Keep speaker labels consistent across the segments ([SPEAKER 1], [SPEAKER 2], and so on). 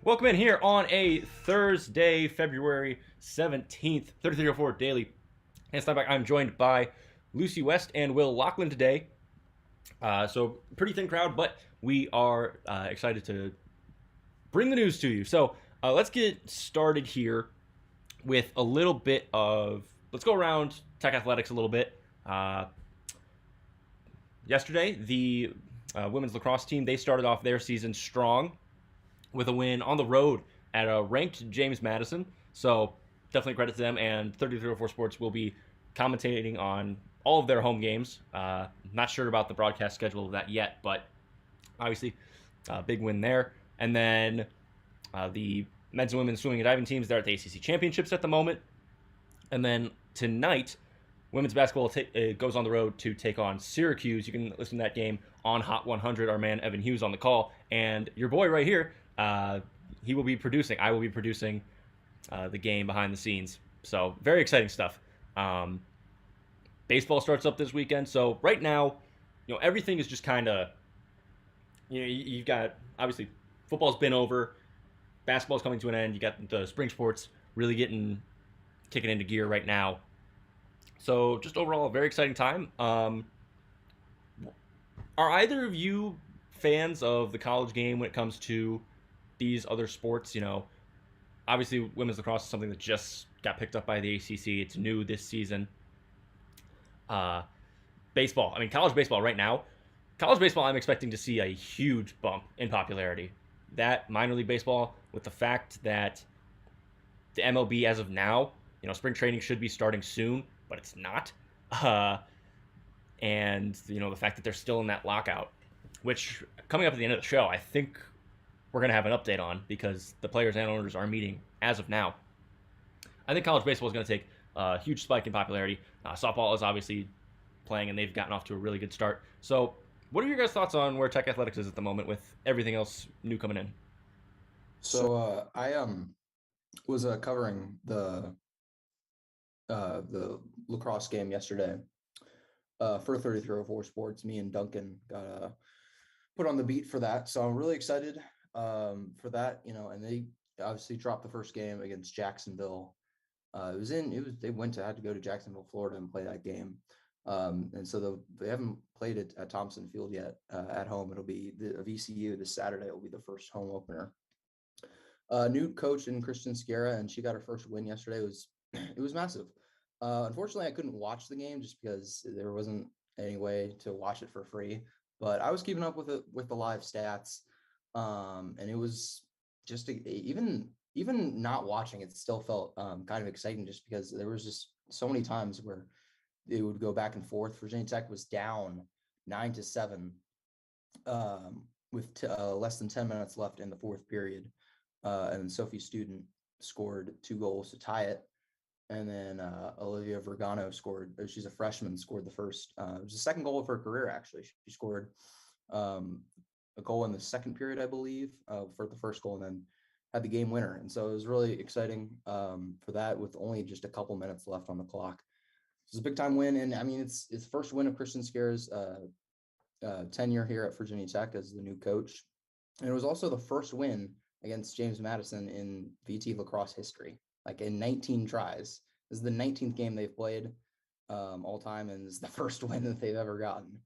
[SPEAKER 1] Welcome in here on a Thursday, February 17th, 3304 Daily. And Steinbach, I'm joined by Lucy West and Will Lachlan today. So, pretty thin crowd, but we are excited to bring the news to you. So, let's get started here with a little bit of. Let's go around Tech Athletics a little bit. Yesterday, the women's lacrosse team, they started off their season strong with a win on the road at a ranked James Madison. So definitely credit to them. And 3304 Sports will be commentating on all of their home games. Not sure about the broadcast schedule of that yet, but obviously, big win there. And then the men's and women's swimming and diving teams, they're at the ACC Championships at the moment. And then tonight, women's basketball goes on the road to take on Syracuse. You can listen to that game on Hot 100. Our man Evan Hughes on the call, and your boy right here. He will be producing. I will be producing the game behind the scenes. So very exciting stuff. Baseball starts up this weekend. So right now, everything is just kind of, you've got obviously football's been over, basketball's coming to an end. You got the spring sports really kicking into gear right now. So just overall, a very exciting time. Are either of you fans of the college game when it comes to these other sports? Obviously women's lacrosse is something that just got picked up by the ACC. It's new this season. Baseball. I mean, college baseball right now. College baseball, I'm expecting to see a huge bump in popularity. That minor league baseball, with the fact that the MLB as of now, spring training should be starting soon, but it's not. And the fact that they're still in that lockout, which coming up at the end of the show, I think we're going to have an update on because the players and owners are meeting as of now. I think college baseball is going to take a huge spike in popularity. Softball is obviously playing, and they've gotten off to a really good start. So what are your guys' thoughts on where Tech Athletics is at the moment with everything else new coming in?
[SPEAKER 2] So I was covering the lacrosse game yesterday for 3304 Sports. Me and Duncan got put on the beat for that, so I'm really excited for that. And they obviously dropped the first game against Jacksonville. They had to go to Jacksonville, Florida, and play that game. And so they haven't played it at Thompson Field yet at home. It'll be the VCU this Saturday. It'll be the first home opener. New coach in Kristen Sierra, and she got her first win yesterday. It was massive. Unfortunately, I couldn't watch the game just because there wasn't any way to watch it for free. But I was keeping up with it with the live stats, and it was just even not watching it still felt kind of exciting just because there was just so many times where they would go back and forth. Virginia Tech was down 9-7 with less than 10 minutes left in the fourth period. And Sophie Student scored 2 goals to tie it. And then Olivia Vergano scored. She's a freshman, scored the first. It was the second goal of her career, actually. She scored a goal in the second period, I believe, for the first goal, and then had the game winner. And so it was really exciting for that with only just a couple minutes left on the clock. It was a big time win. And I mean, it's the first win of Kristen Sierra's tenure here at Virginia Tech as the new coach. And it was also the first win against James Madison in VT lacrosse history, like in 19 tries. This is the 19th game they've played all time, and it's the first win that they've ever gotten.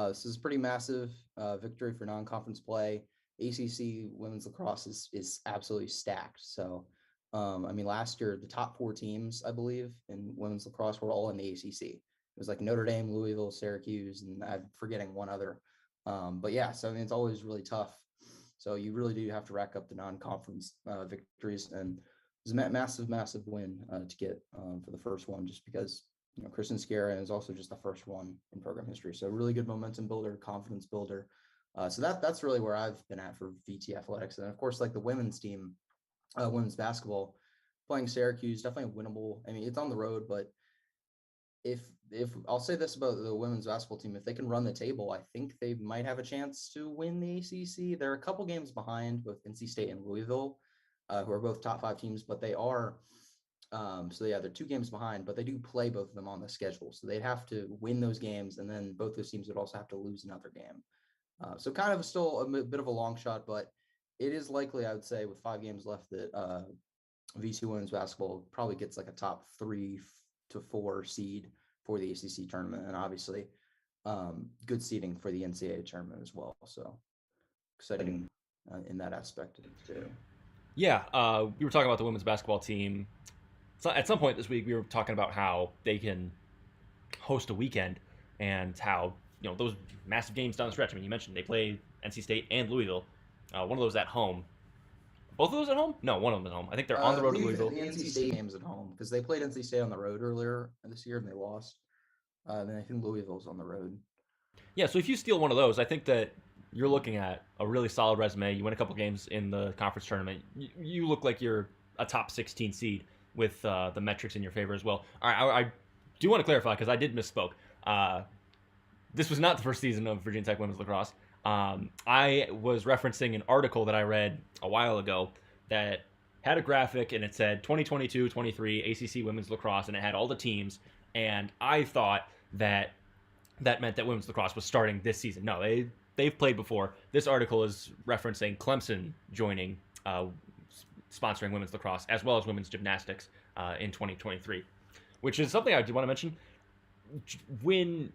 [SPEAKER 2] This is a pretty massive victory for non-conference play. ACC women's lacrosse is absolutely stacked. So, I mean, last year, the top 4 teams, I believe, in women's lacrosse were all in the ACC. It was like Notre Dame, Louisville, Syracuse, and I'm forgetting one other. But yeah, so I mean, it's always really tough. So you really do have to rack up the non-conference victories, and it was a massive win to get for the first one, just because Kristen Sierra is also just the first one in program history. So really good momentum builder, confidence builder. So that's really where I've been at for VT athletics, and of course, like the women's team, women's basketball, playing Syracuse, definitely winnable. I mean, it's on the road, but if I'll say this about the women's basketball team, if they can run the table, I think they might have a chance to win the ACC. They're a couple games behind both NC State and Louisville, who are both top 5 teams, but they are. So yeah, they're 2 games behind, but they do play both of them on the schedule. So they'd have to win those games, and then both those teams would also have to lose another game. So kind of still a bit of a long shot, but it is likely, I would say, with 5 games left, that VC women's basketball probably gets like a top 3 to 4 seed for the ACC tournament, and obviously good seeding for the NCAA tournament as well. So exciting in that aspect too.
[SPEAKER 1] Yeah, we were talking about the women's basketball team. So at some point this week, we were talking about how they can host a weekend and how those massive games down the stretch. I mean, you mentioned they play NC State and Louisville. One of those at home. Both of those at home? No, one of them at home. I think they're on the road to Louisville.
[SPEAKER 2] The NC State game's at home because they played NC State on the road earlier this year and they lost. Then I think Louisville's on the road.
[SPEAKER 1] Yeah, so if you steal one of those, I think that you're looking at a really solid resume. You win a couple games in the conference tournament. You look like you're a top 16 seed with the metrics in your favor as well. All right, I do want to clarify because I did misspoke. This was not the first season of Virginia Tech women's lacrosse. I was referencing an article that I read a while ago that had a graphic and it said 2022-23 ACC women's lacrosse, and it had all the teams. And I thought that meant that women's lacrosse was starting this season. No, they've played before. This article is referencing Clemson joining sponsoring women's lacrosse as well as women's gymnastics in 2023, which is something I do want to mention. When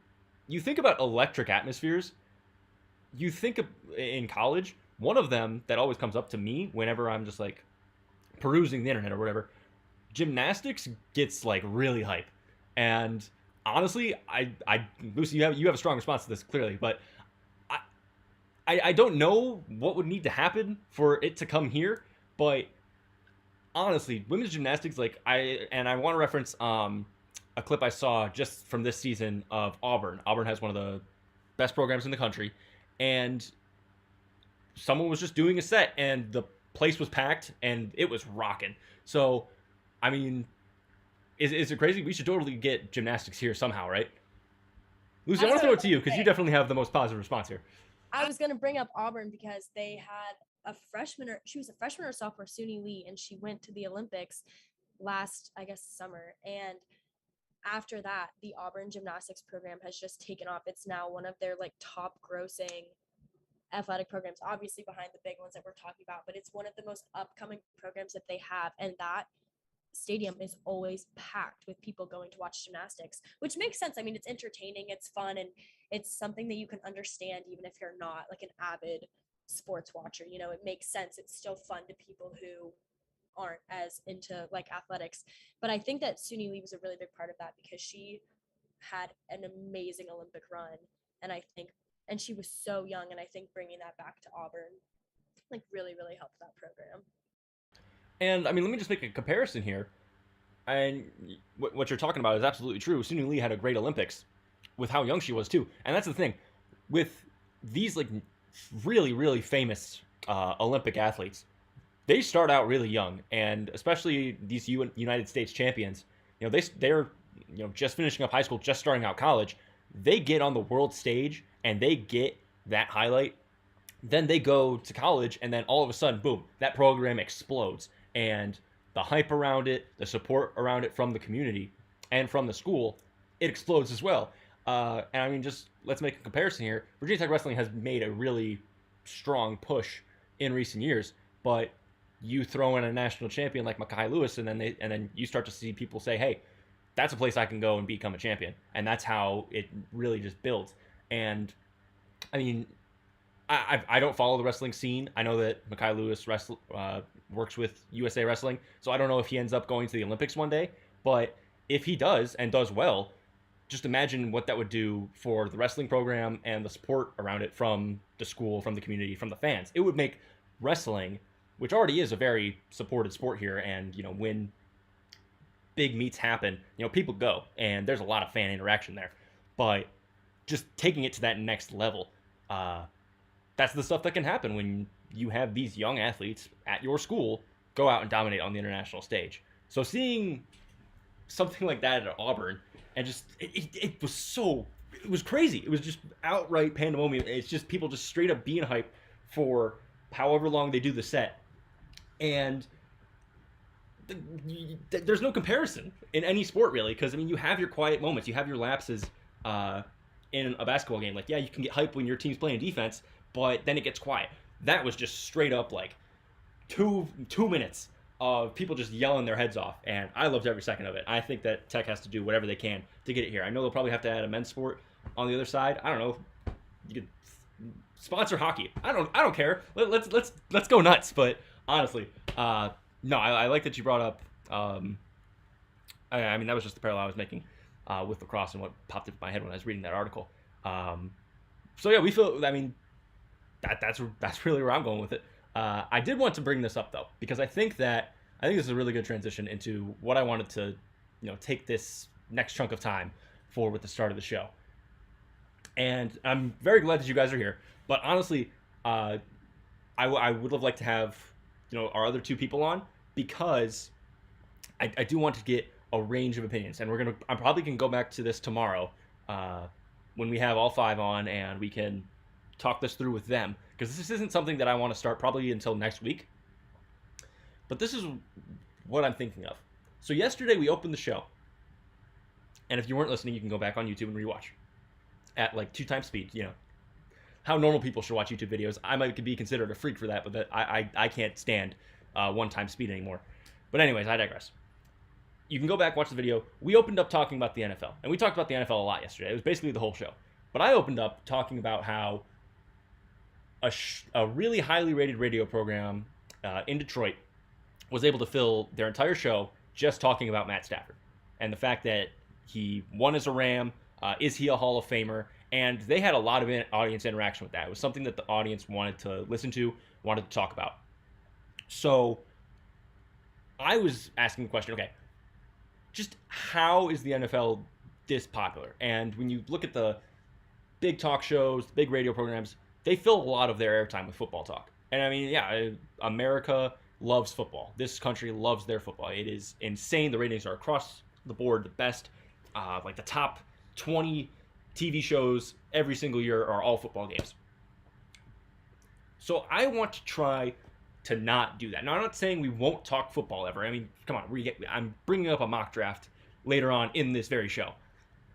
[SPEAKER 1] you think about electric atmospheres, you think of, in college, one of them that always comes up to me whenever I'm just like perusing the internet or whatever, gymnastics gets like really hype. And honestly, Lucy, you have a strong response to this clearly, but I don't know what would need to happen for it to come here, but honestly, women's gymnastics, like I want to reference a clip I saw just from this season of Auburn. Auburn has one of the best programs in the country, and someone was just doing a set, and the place was packed, and it was rocking. So, I mean, is it crazy? We should totally get gymnastics here somehow, right? Lucy, I want to throw it to you because you definitely have the most positive response here.
[SPEAKER 3] I was going to bring up Auburn because they had she was a freshman or sophomore, Suni Lee, and she went to the Olympics last, I guess, summer. And after that, the Auburn gymnastics program has just taken off. It's now one of their like top grossing athletic programs, obviously behind the big ones that we're talking about, but it's one of the most upcoming programs that they have. And that stadium is always packed with people going to watch gymnastics, which makes sense. I mean, it's entertaining, it's fun, and it's something that you can understand even if you're not like an avid sports watcher. It makes sense. It's still fun to people who aren't as into like athletics. But I think that Suni Lee was a really big part of that because she had an amazing Olympic run, and she was so young, and I think bringing that back to Auburn like really, really helped that program.
[SPEAKER 1] And I mean, let me just make a comparison here. And what you're talking about is absolutely true. Suni Lee had a great Olympics with how young she was too. And that's the thing with these like really, really famous Olympic athletes. They start out really young, and especially these United States champions. They're just finishing up high school, just starting out college. They get on the world stage and they get that highlight. Then they go to college, and then all of a sudden, boom, that program explodes. And the hype around it, the support around it from the community and from the school, it explodes as well. And I mean, just let's make a comparison here. Virginia Tech Wrestling has made a really strong push in recent years, but you throw in a national champion like Mekhi Lewis, and then you start to see people say, hey, that's a place I can go and become a champion. And that's how it really just builds. And I mean, I don't follow the wrestling scene. I know that Mekhi Lewis works with USA Wrestling, so I don't know if he ends up going to the Olympics one day. But if he does and does well, just imagine what that would do for the wrestling program and the support around it from the school, from the community, from the fans. It would make wrestling, which already is a very supported sport here, and when big meets happen, people go, and there's a lot of fan interaction there. But just taking it to that next level, that's the stuff that can happen when you have these young athletes at your school go out and dominate on the international stage. So seeing something like that at Auburn, and just it was crazy. It was just outright pandemonium. It's just people just straight up being hyped for however long they do the set. And there's no comparison in any sport really, because I mean, you have your quiet moments, you have your lapses in a basketball game. Like, yeah, you can get hyped when your team's playing defense, but then it gets quiet. that was just straight up like 2 minutes of people just yelling their heads off, and I loved every second of it. I think that Tech has to do whatever they can to get it here. I know they'll probably have to add a men's sport on the other side. I don't know. You could sponsor hockey. I don't care. Let's go nuts. But honestly, no, I like that you brought up. I mean, that was just the parallel I was making with lacrosse and what popped into my head when I was reading that article. So yeah, we feel. I mean, that's really where I'm going with it. I did want to bring this up though, because I think this is a really good transition into what I wanted to, take this next chunk of time for with the start of the show. And I'm very glad that you guys are here. But honestly, I would have liked to have, our other two people on, because I do want to get a range of opinions, and I'm probably gonna go back to this tomorrow, when we have all five on, and we can talk this through with them, because this isn't something that I want to start probably until next week. But this is what I'm thinking of. So yesterday we opened the show, and if you weren't listening, you can go back on YouTube and rewatch at like 2x speed. How normal people should watch YouTube videos. I might be considered a freak for that, but I can't stand 1x speed anymore. But anyways, I digress. You can go back, watch the video. We opened up talking about the NFL, and we talked about the NFL a lot yesterday. It was basically the whole show. But I opened up talking about how a really highly rated radio program in Detroit was able to fill their entire show just talking about Matt Stafford and the fact that he won as a Ram. Is he a Hall of Famer? And they had a lot of audience interaction with that. It was something that the audience wanted to listen to, wanted to talk about. So I was asking the question, okay, just how is the NFL this popular? And when you look at the big talk shows, big radio programs, they fill a lot of their airtime with football talk. And I mean, yeah, America loves football. This country loves their football. It is insane. The ratings are across the board the best. Like the top 20 TV shows every single year are all football games. So I want to try to not do that. Now, I'm not saying we won't talk football ever. I mean, come on, I'm bringing up a mock draft later on in this very show.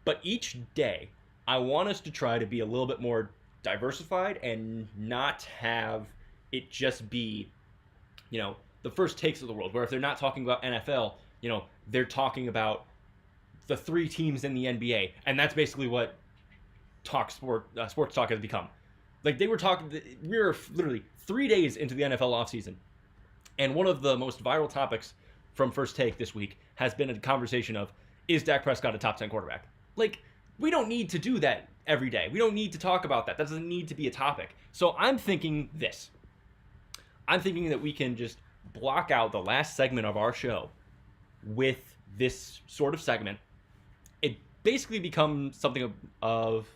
[SPEAKER 1] But each day, I want us to try to be a little bit more diversified and not have it just be, the first takes of the world, where if they're not talking about NFL, they're talking about the three teams in the NBA, and that's basically what sports talk has become. Like, we were literally 3 days into the NFL offseason, and one of the most viral topics from First Take this week has been a conversation of, is Dak Prescott a top 10 quarterback? Like, we don't need to do that every day. We don't need to talk about that. That doesn't need to be a topic. So I'm thinking this. I'm thinking that we can just block out the last segment of our show with this sort of segment. It basically becomes something of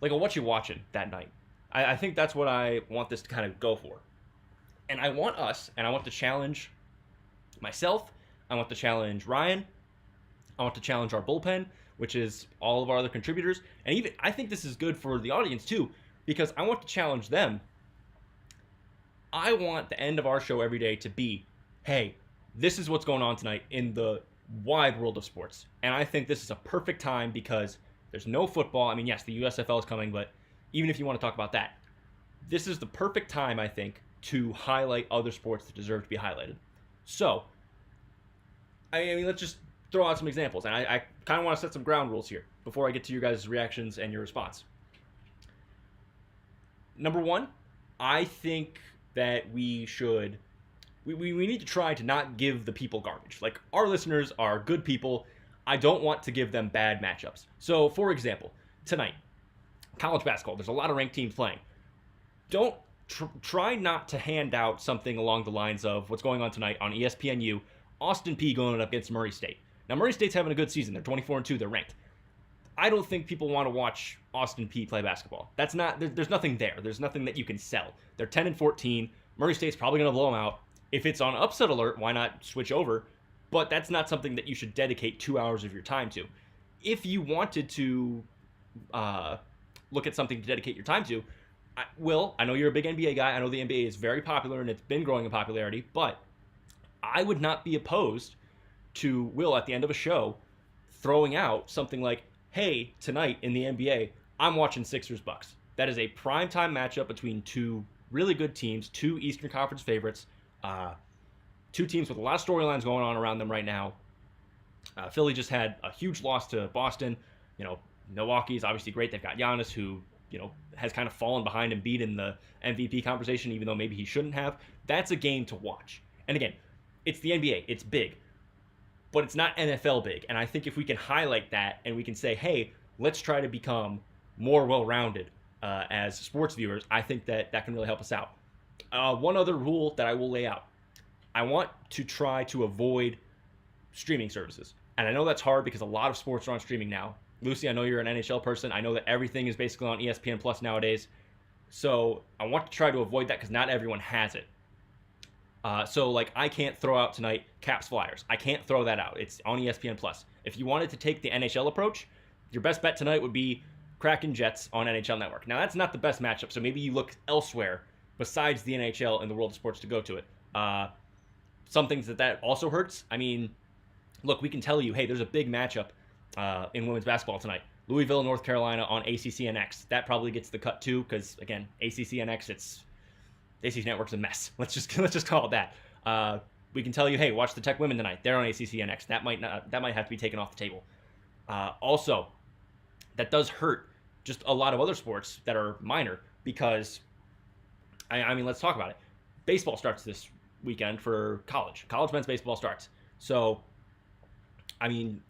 [SPEAKER 1] like a what you watching that night. I think that's what I want this to kind of go for. And I want to challenge myself. I want to challenge Ryan. I want to challenge our bullpen, which is all of our other contributors. And even I think this is good for the audience too, because I want to challenge them. I want the end of our show every day to be, hey, this is what's going on tonight in the wide world of sports. And I think this is a perfect time because there's no football. I mean, yes, the USFL is coming, but even if you want to talk about that, this is the perfect time, I think, to highlight other sports that deserve to be highlighted. So, I mean, let's just throw out some examples. And I kind of want to set some ground rules here before I get to your guys' reactions and your response. Number one, I think that we need to try to not give the people garbage. Like, our listeners are good people. I don't want to give them bad matchups. So, for example, tonight, college basketball, there's a lot of ranked teams playing. Don't try not to hand out something along the lines of what's going on tonight on ESPNU, Austin Peay going up against Murray State. Now, Murray State's having a good season. They're 24-2. They're ranked. I don't think people want to watch Austin Peay play basketball. There's nothing there. There's nothing that you can sell. They're 10-14. Murray State's probably going to blow them out. If it's on upset alert, why not switch over? But that's not something that you should dedicate 2 hours of your time to. If you wanted to look at something to dedicate your time to, Will, I know you're a big NBA guy. I know the NBA is very popular and it's been growing in popularity, but I would not be opposed to Will at the end of a show throwing out something like, hey, tonight in the NBA, I'm watching Sixers Bucks. That is a primetime matchup between two really good teams, two Eastern Conference favorites, uh, two teams with a lot of storylines going on around them right now. Philly just had a huge loss to Boston. You know, Milwaukee's obviously great. They've got Giannis, who has kind of fallen behind Embiid in the MVP conversation, even though maybe he shouldn't have. That's a game to watch. And again, it's the NBA. It's big, but it's not NFL big. And I think if we can highlight that and we can say, hey, let's try to become more well-rounded as sports viewers, I think that can really help us out. One other rule that I will lay out: I want to try to avoid streaming services. And I know that's hard because a lot of sports are on streaming now. Lucy, I know you're an NHL person. I know that everything is basically on ESPN Plus nowadays. So I want to try to avoid that because not everyone has it. So like I can't throw out tonight Caps Flyers. I can't throw that out. It's on ESPN Plus. If you wanted to take the NHL approach, your best bet tonight would be Kraken Jets on NHL Network. Now that's not the best matchup, so maybe you look elsewhere besides the NHL in the world of sports to go to it. Some things that also hurts. I mean, look, we can tell you, hey, there's a big matchup in women's basketball tonight. Louisville, North Carolina on ACCNX. That probably gets the cut too, because again, ACCNX, it's ACC Network's a mess. Let's just call it that. We can tell you, hey, watch the Tech women tonight. They're on ACCNX. That might have to be taken off the table. Also, that does hurt just a lot of other sports that are minor because, I mean, let's talk about it. Baseball starts this weekend for college. College men's baseball starts. So, I mean,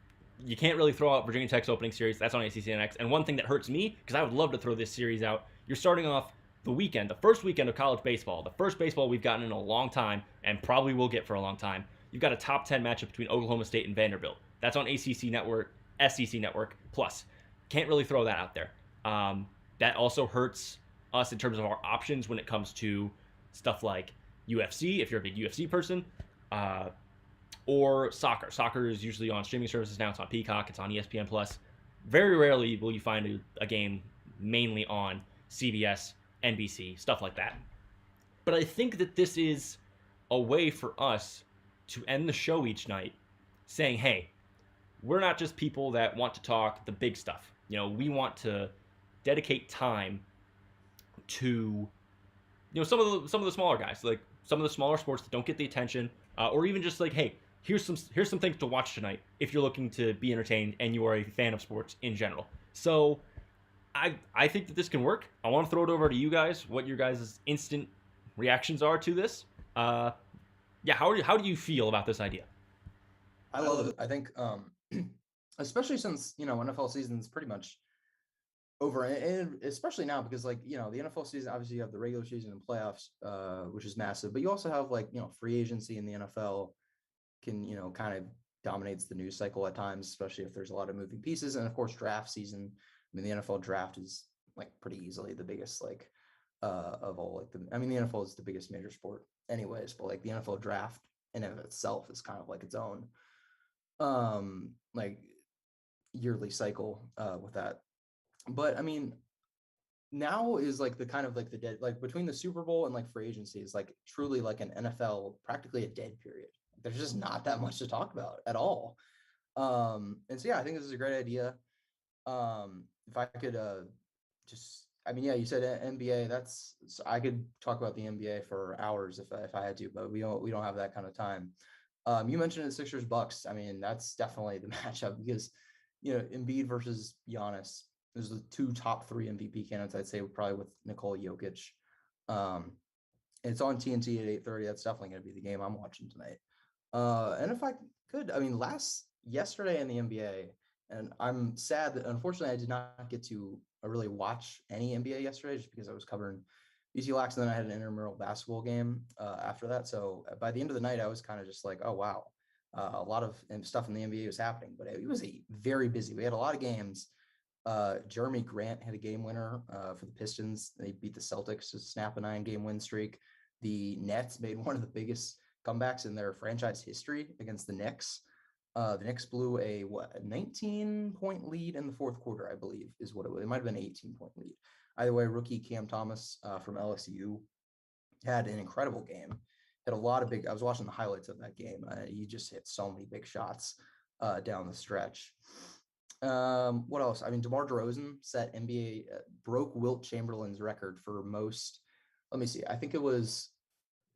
[SPEAKER 1] you can't really throw out Virginia Tech's opening series. That's on ACCNX. And one thing that hurts me, because I would love to throw this series out, you're starting off the first weekend of college baseball, the first baseball we've gotten in a long time and probably will get for a long time. You've got a top 10 matchup between Oklahoma State and Vanderbilt. That's on ACC Network, SEC Network Plus. Can't really throw that out there. That also hurts us in terms of our options when it comes to stuff like UFC, if you're a big UFC person, or soccer. Soccer is usually on streaming services now. It's on Peacock. It's on ESPN Plus. Very rarely will you find a game mainly on CBS, NBC, stuff like that. But I think that this is a way for us to end the show each night saying, hey, we're not just people that want to talk the big stuff. We want to dedicate time to some of the smaller guys, like some of the smaller sports that don't get the attention, or even just like, hey, here's some things to watch tonight if you're looking to be entertained and you are a fan of sports in general. So I think that this can work. I want to throw it over to you guys, what your guys' instant reactions are to this. How do you feel about this idea?
[SPEAKER 2] I love it. I think, especially since NFL season is pretty much over, and especially now because the NFL season, obviously you have the regular season and playoffs, which is massive, but you also have free agency in the NFL can kind of dominates the news cycle at times, especially if there's a lot of moving pieces, and of course draft season. I mean, the NFL draft is pretty easily the biggest of all. The NFL is the biggest major sport anyways, but the NFL draft in and of itself is kind of its own yearly cycle with that. But I mean, now is the kind of the dead, between the Super Bowl and free agency is truly an NFL, practically a dead period. There's just not that much to talk about at all. And so yeah, I think this is a great idea. If I could you said NBA. I could talk about the NBA for hours if I had to, but we don't have that kind of time. You mentioned it, Sixers Bucks. I mean, that's definitely the matchup because Embiid versus Giannis. Those are the two top 3 MVP candidates, I'd say, probably with Nikola Jokic. It's on TNT at 8:30. That's definitely going to be the game I'm watching tonight. And if I could, I mean, yesterday in the NBA, and I'm sad that unfortunately I did not get to really watch any NBA yesterday just because I was covering BC Lax, and then I had an intramural basketball game after that. So by the end of the night, I was kind of just oh wow, a lot of stuff in the NBA was happening, but it was very busy. We had a lot of games. Jeremy Grant had a game winner for the Pistons. They beat the Celtics to snap a 9-game win streak. The Nets made one of the biggest comebacks in their franchise history against the Knicks. The Knicks blew a 19-point lead in the fourth quarter, I believe, is what it was. It might have been an 18-point lead. Either way, rookie Cam Thomas from LSU had an incredible game. Had a lot of I was watching the highlights of that game. He just hit so many big shots down the stretch. What else? I mean, DeMar DeRozan broke Wilt Chamberlain's record for most let me see. I think it was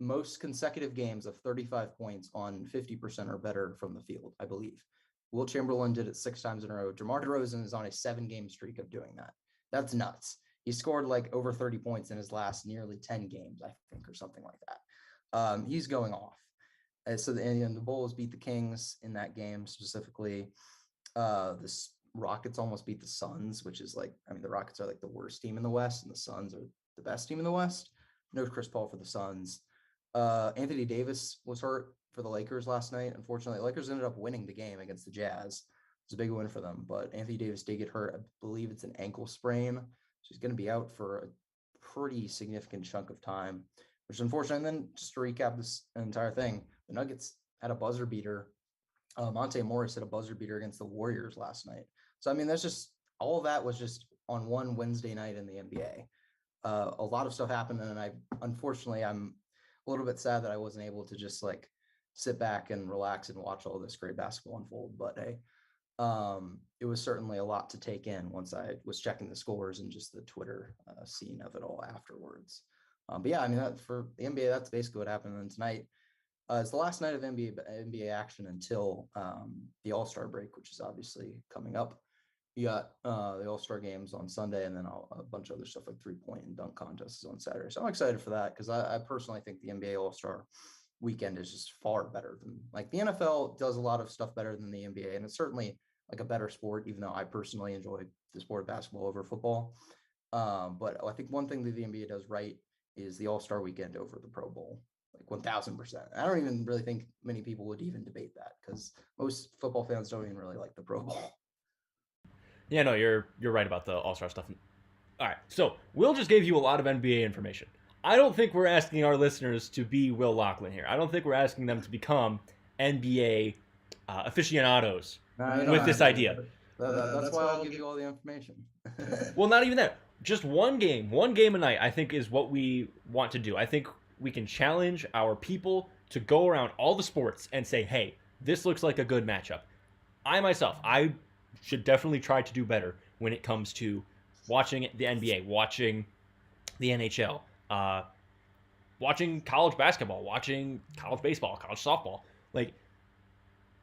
[SPEAKER 2] most consecutive games of 35 points on 50% or better from the field, I believe. Wilt Chamberlain did it 6 times in a row. DeMar DeRozan is on a 7-game streak of doing that. That's nuts. He scored like over 30 points in his last nearly 10 games, I think, or something like that. He's going off. And the Bulls beat the Kings in that game specifically. The Rockets almost beat the Suns, which is like, I mean, the Rockets are like the worst team in the West, and the Suns are the best team in the West. No Chris Paul for the Suns. Anthony Davis was hurt for the Lakers last night. Unfortunately, the Lakers ended up winning the game against the Jazz. It's a big win for them, but Anthony Davis did get hurt. I believe it's an ankle sprain. So he's going to be out for a pretty significant chunk of time, which is unfortunate. And then just to recap this entire thing, the Nuggets had a buzzer beater. Monte Morris had a buzzer beater against the Warriors last night. So, I mean, that's just all of that was just on one Wednesday night in the NBA. A lot of stuff happened. And unfortunately, I'm a little bit sad that I wasn't able to just like sit back and relax and watch all this great basketball unfold. But hey, it was certainly a lot to take in once I was checking the scores and just the Twitter scene of it all afterwards. But yeah, I mean, for the NBA, that's basically what happened. And tonight, it's the last night of NBA action until the All-Star break, which is obviously coming up. You got the All-Star games on Sunday, and then a bunch of other stuff like 3-point and dunk contests on Saturday. So I'm excited for that because I personally think the NBA All-Star weekend is just far better than, like, the NFL does a lot of stuff better than the NBA, and it's certainly like a better sport, even though I personally enjoy the sport of basketball over football. But I think one thing that the NBA does right is the All-Star weekend over the Pro Bowl. Like 1000%. I don't even really think many people would even debate that because most football fans don't even really like the Pro Bowl.
[SPEAKER 1] Yeah, no, you're right about the All-Star stuff. All right, so Will just gave you a lot of NBA information. I don't think we're asking our listeners to be Will Loughlin here. I don't think we're asking them to become NBA aficionados with this idea.
[SPEAKER 2] That's why I'll give you all the information.
[SPEAKER 1] Well, not even that. Just one game a night, I think, is what we want to do. I think we can challenge our people to go around all the sports and say, hey, this looks like a good matchup. I should definitely try to do better when it comes to watching the NBA, watching the NHL, watching college basketball, watching college baseball, college softball. Like,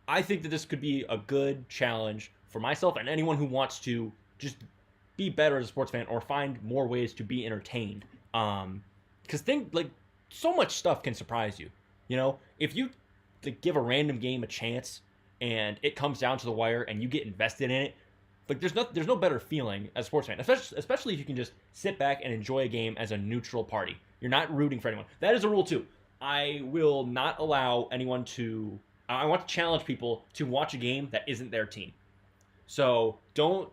[SPEAKER 1] I think that this could be a good challenge for myself and anyone who wants to just be better as a sports fan or find more ways to be entertained. Because so much stuff can surprise you. You know, if you give a random game a chance and it comes down to the wire and you get invested in it, like there's no better feeling as a sports fan, especially if you can just sit back and enjoy a game as a neutral party. You're not rooting for anyone. That is a rule too. I will not allow anyone to. I want to challenge people to watch a game that isn't their team. So don't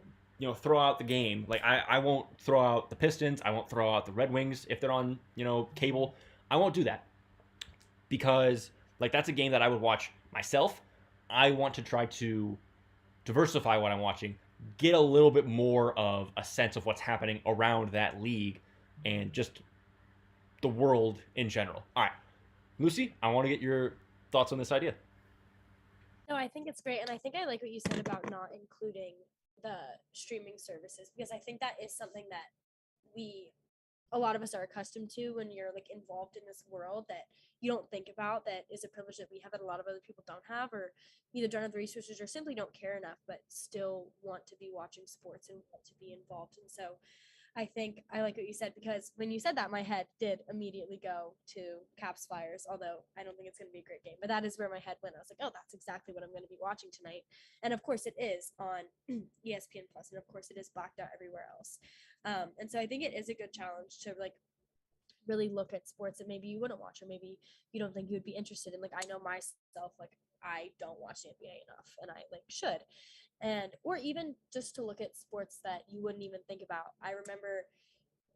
[SPEAKER 1] throw out the game. Like I won't throw out the Pistons. I won't throw out the Red Wings if they're on cable. I won't do that because that's a game that I would watch myself. I want to try to diversify what I'm watching, get a little bit more of a sense of what's happening around that league and just the world in general. All right, Lucy, I want to get your thoughts on this idea.
[SPEAKER 3] No, I think it's great. And I think I like what you said about not including the streaming services, because I think that is something that a lot of us are accustomed to when you're involved in this world that you don't think about, that is a privilege that we have that a lot of other people don't have, or either don't have the resources or simply don't care enough, but still want to be watching sports and want to be involved. And so I think I like what you said, because when you said that, my head did immediately go to Caps Flyers, although I don't think it's going to be a great game. But that is where my head went. I was like, oh, that's exactly what I'm going to be watching tonight. And of course it is on ESPN Plus, and of course it is blacked out everywhere else. And so I think it is a good challenge to really look at sports that maybe you wouldn't watch, or maybe you don't think you would be interested in. I know myself, I don't watch the NBA enough, and I should. And or even just to look at sports that you wouldn't even think about. I remember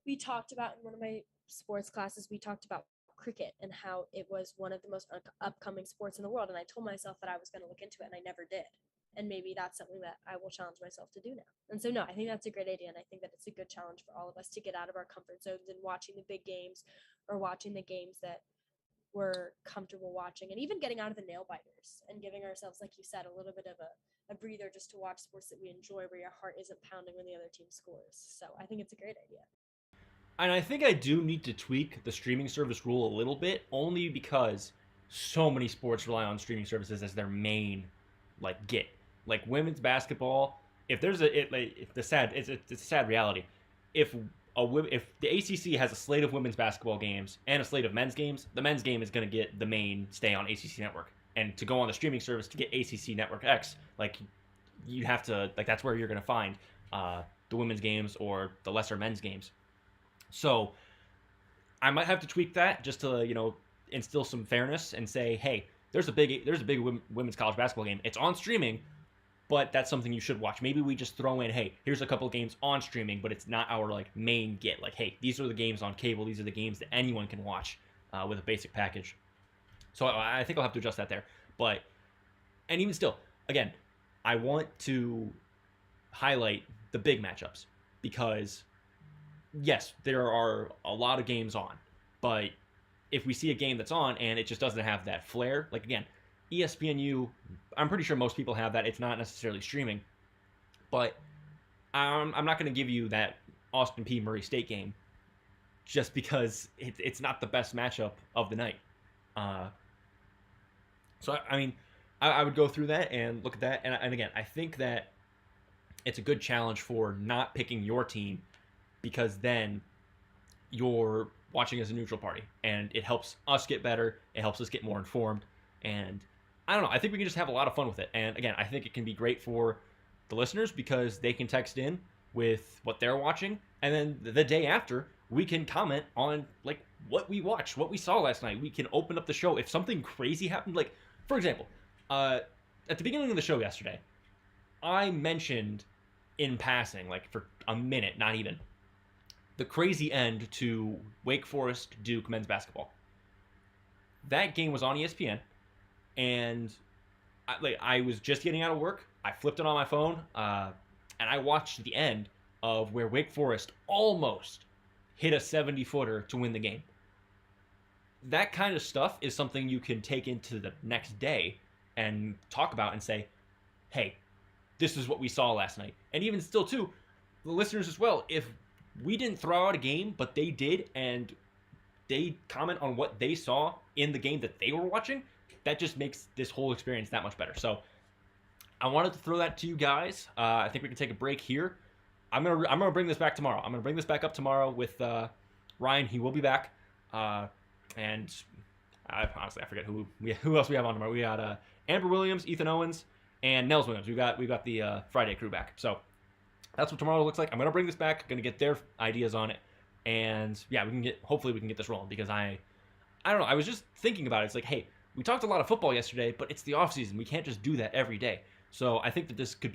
[SPEAKER 3] we talked about in one of my sports classes, we talked about cricket and how it was one of the most upcoming sports in the world, and I told myself that I was going to look into it, and I never did. And maybe that's something that I will challenge myself to do now. And so, no, I think that's a great idea. And I think that it's a good challenge for all of us to get out of our comfort zones and watching the big games, or watching the games that we're comfortable watching, and even getting out of the nail biters and giving ourselves, like you said, a little bit of a breather just to watch sports that we enjoy, where your heart isn't pounding when the other team scores. So I think it's a great idea.
[SPEAKER 1] And I think I do need to tweak the streaming service rule a little bit, only because so many sports rely on streaming services as their main like get. Like women's basketball, if there's a it like if the sad it's a sad reality. If if the ACC has a slate of women's basketball games and a slate of men's games, the men's game is going to get the main stay on ACC Network. And to go on the streaming service to get ACC Network X, like you have to like that's where you're going to find the women's games or the lesser men's games. So I might have to tweak that just to instill some fairness and say, hey, there's a big women's college basketball game. It's on streaming, but that's something you should watch. Maybe we just throw in, hey, here's a couple of games on streaming, but it's not our like main get. Like, hey, these are the games on cable. These are the games that anyone can watch with a basic package. So I think I'll have to adjust that there. And even still, again, I want to highlight the big matchups because yes, there are a lot of games on, but if we see a game that's on and it just doesn't have that flair, like again, ESPNU, I'm pretty sure most people have that. It's not necessarily streaming, but I'm not going to give you that Austin P. Murray State game just because it's not the best matchup of the night. So I mean, I would go through that and look at that, and again, I think that it's a good challenge for not picking your team because then you're watching as a neutral party and it helps us get better, it helps us get more informed, and I don't know, I think we can just have a lot of fun with it. And again, I think it can be great for the listeners because they can text in with what they're watching, and then the day after we can comment on like what we watched, what we saw last night. We can open up the show if something crazy happened, like for example, at the beginning of the show yesterday I mentioned in passing, like for a minute, not even, the crazy end to Wake Forest Duke men's basketball. That game was on ESPN, and I was just getting out of work. I flipped it on my phone, and I watched the end of where Wake Forest almost hit a 70-footer to win the game. That kind of stuff is something you can take into the next day and talk about and say, hey, this is what we saw last night. And even still, too, the listeners as well, if we didn't throw out a game, but they did, and they comment on what they saw in the game that they were watching, that just makes this whole experience that much better. So I wanted to throw that to you guys. I think we can take a break here. I'm gonna bring this back tomorrow. I'm gonna bring this back up tomorrow with Ryan. He will be back, and I forget who else we have on tomorrow. We got Amber Williams, Ethan Owens, and Nels Williams. We got the Friday crew back. So that's what tomorrow looks like. I'm gonna bring this back. Gonna get their ideas on it, and yeah, hopefully we can get this rolling because I don't know. I was just thinking about it. It's like, hey, we talked a lot of football yesterday, but it's the off season. We can't just do that every day. So I think that this could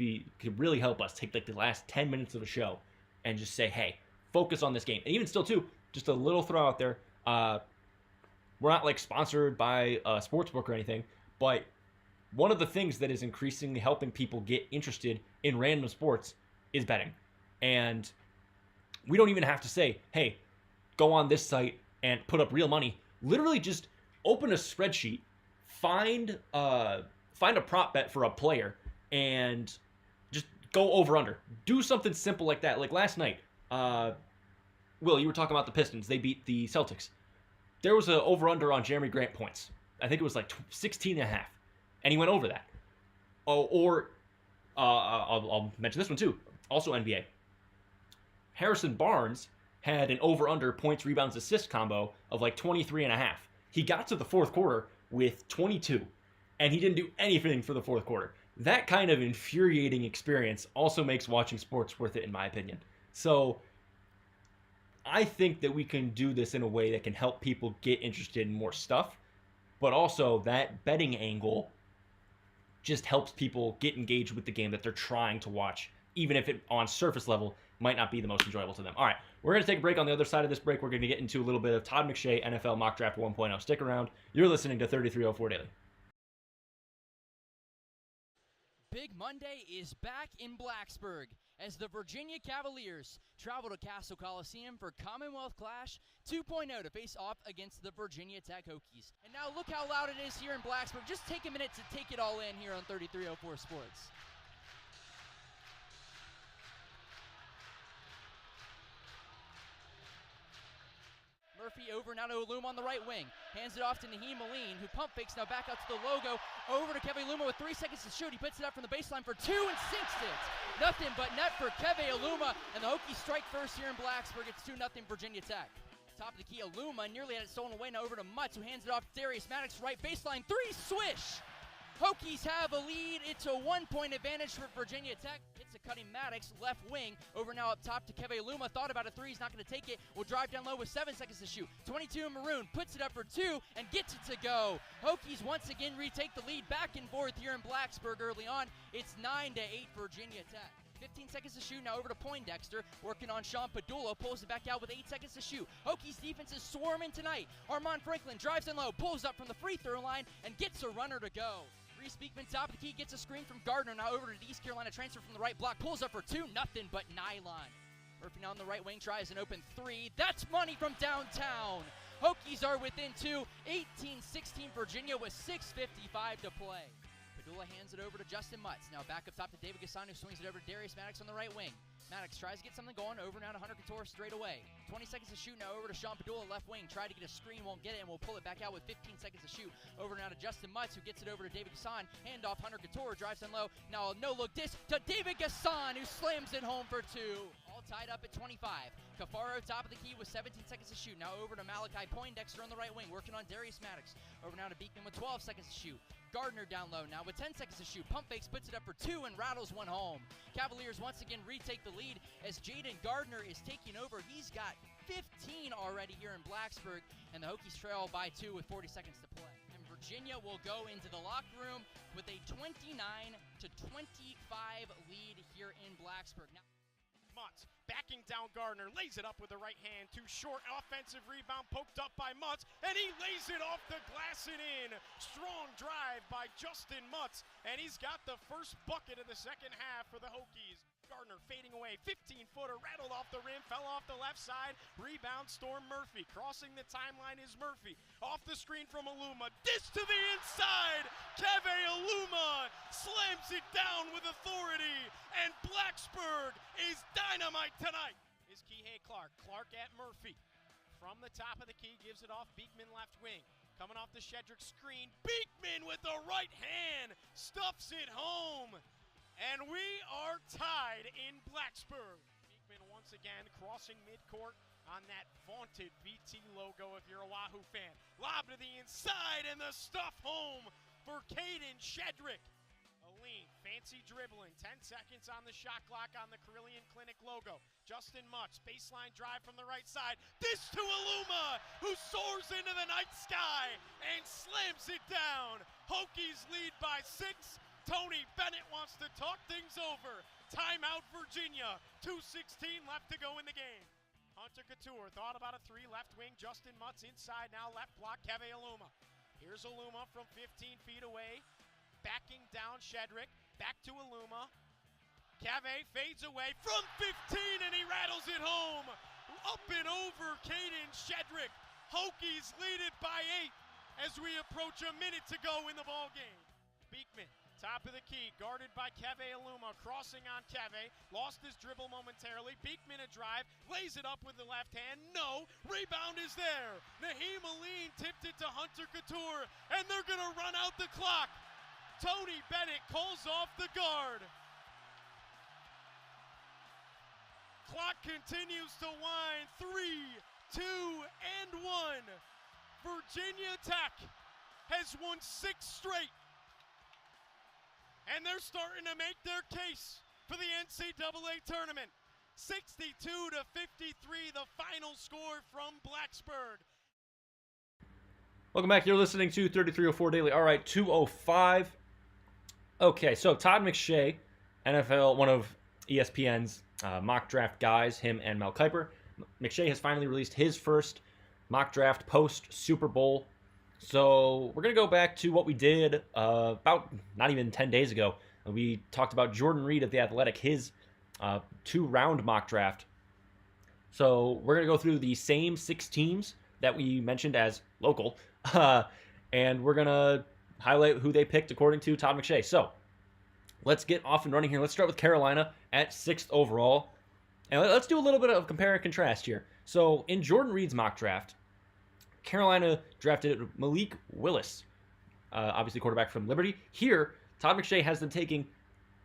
[SPEAKER 1] really help us take like the last 10 minutes of a show and just say, hey, focus on this game. And even still too, just a little throw out there. We're not like sponsored by a sports book or anything, but one of the things that is increasingly helping people get interested in random sports is betting. And we don't even have to say, hey, go on this site and put up real money. Literally just open a spreadsheet, find a prop bet for a player, and just go over under. Do something simple like that. Like last night, Will, you were talking about the Pistons. They beat the Celtics. There was an over under on Jeremy Grant points. I think it was like 16 and a half, and he went over that. I'll mention this one too. Also NBA. Harrison Barnes had an over under points, rebounds, assist combo of like 23 and a half. He got to the fourth quarter with 22, and he didn't do anything for the fourth quarter. That kind of infuriating experience also makes watching sports worth it, in my opinion. So I think that we can do this in a way that can help people get interested in more stuff, but also that betting angle just helps people get engaged with the game that they're trying to watch, even if it on surface level might not be the most enjoyable to them. All right, we're going to take a break. On the other side of this break, we're going to get into a little bit of Todd McShay NFL Mock Draft 1.0. Stick around. You're listening to 3304 Daily.
[SPEAKER 4] Big Monday is back in Blacksburg as the Virginia Cavaliers travel to Castle Coliseum for Commonwealth Clash 2.0 to face off against the Virginia Tech Hokies. And now look how loud it is here in Blacksburg. Just take a minute to take it all in here on 3304 Sports. Murphy over now to Aluma on the right wing. Hands it off to Naheem Aline, who pump fakes now back out to the logo. Over to Keve Aluma with 3 seconds to shoot. He puts it up from the baseline for 2 and sinks it. Nothing but net for Keve Aluma, and the Hokies strike first here in Blacksburg. It's 2-0 Virginia Tech. Top of the key, Aluma nearly had it stolen away. Now over to Mutz, who hands it off to Darius Maddox, right baseline. 3, swish! Hokies have a lead. It's a 1-point advantage for Virginia Tech. It's a cutting Maddox, left wing. Over now up top to Keve Aluma. Thought about a 3. He's not going to take it. Will drive down low with 7 seconds to shoot. 22 Maroon puts it up for 2 and gets it to go. Hokies once again retake the lead back and forth here in Blacksburg early on. It's 9-8 Virginia Tech. 15 seconds to shoot, now over to Poindexter, working on Sean Padula, pulls it back out with 8 seconds to shoot. Hokies defense is swarming tonight. Armand Franklin drives in low, pulls up from the free throw line, and gets a runner to go. Reese Beekman, top of the key, gets a screen from Gardner, now over to the East Carolina transfer from the right block, pulls up for 2, nothing but nylon. Murphy now on the right wing, tries an open 3, that's money from downtown. Hokies are within 2, 18-16 Virginia with 6:55 to play. Padula hands it over to Justin Mutz. Now back up top to David Gassan, who swings it over to Darius Maddox on the right wing. Maddox tries to get something going, over now to Hunter Couture straight away. 20 seconds to shoot, now over to Sean Padula, left wing. Tried to get a screen, won't get it, and we'll pull it back out with 15 seconds to shoot. Over now to Justin Mutz, who gets it over to David Gassan. Hand off Hunter Couture, drives in low. Now a no-look disc to David Gassan, who slams it home for 2. All tied up at 25. Cafaro top of the key with 17 seconds to shoot. Now over to Malachi Poindexter on the right wing, working on Darius Maddox. Over now to Beekman with 12 seconds to shoot. Gardner down low now with 10 seconds to shoot. Pump fakes, puts it up for 2 and rattles one home. Cavaliers once again retake the lead as Jaden Gardner is taking over. He's got 15 already here in Blacksburg, and the Hokies trail by 2 with 40 seconds to play. And Virginia will go into the locker room with a 29-25 lead here in Blacksburg. Now,
[SPEAKER 5] Mutz backing down Gardner, lays it up with the right hand, too short, offensive rebound poked up by Mutz, and he lays it off the glass and in. Strong drive by Justin Mutz, and he's got the first bucket of the second half for the Hokies. Gardner fading away, 15-footer, rattled off the rim, fell off the left side, rebound Storm Murphy. Crossing the timeline is Murphy, off the screen from Aluma, dish to the inside, Keve Aluma slams it down with authority, and Blacksburg is dynamite tonight. Is Kihei Clark, Clark at Murphy, from the top of the key, gives it off, Beekman left wing. Coming off the Shedrick screen, Beekman with the right hand, stuffs it home. And we are tied in Blacksburg. Beekman once again crossing midcourt on that vaunted VT logo if you're a Wahoo fan. Lob to the inside and the stuff home for Caden Shedrick. Aline, fancy dribbling, 10 seconds on the shot clock on the Carillion Clinic logo. Justin Mutz, baseline drive from the right side. This to Aluma, who soars into the night sky and slams it down. Hokies lead by 6. Tony Bennett wants to talk things over. Timeout Virginia. 2:16 left to go in the game. Hunter Couture thought about a 3, left wing. Justin Mutz inside now, left block, Keve Aluma. Here's Aluma from 15 feet away. Backing down Shedrick. Back to Aluma. Keve fades away from 15 and he rattles it home. Up and over Caden Shedrick. Hokies lead it by 8 as we approach a minute to go in the ball game. Beekman. Top of the key, guarded by Keve Aluma, crossing on Keve, lost his dribble momentarily. Beekman a drive, lays it up with the left hand, no, rebound is there. Naheem Aline tipped it to Hunter Couture, and they're gonna run out the clock. Tony Bennett calls off the guard. Clock continues to wind, 3, 2, and 1. Virginia Tech has won 6 straight. And they're starting to make their case for the NCAA tournament. 62-53, the final score from Blacksburg.
[SPEAKER 1] Welcome back. You're listening to 3304 Daily. All right, 205. Okay, so Todd McShay, NFL, one of ESPN's mock draft guys, him and Mel Kiper. McShay has finally released his first mock draft post Super Bowl. So we're going to go back to what we did about not even 10 days ago. We talked about Jordan Reed of The Athletic, his 2-round mock draft. So we're going to go through the same 6 teams that we mentioned as local. And we're going to highlight who they picked according to Todd McShay. So let's get off and running here. Let's start with Carolina at 6th overall. And let's do a little bit of compare and contrast here. So in Jordan Reed's mock draft, Carolina drafted Malik Willis, obviously quarterback from Liberty. Here, Todd McShay has them taking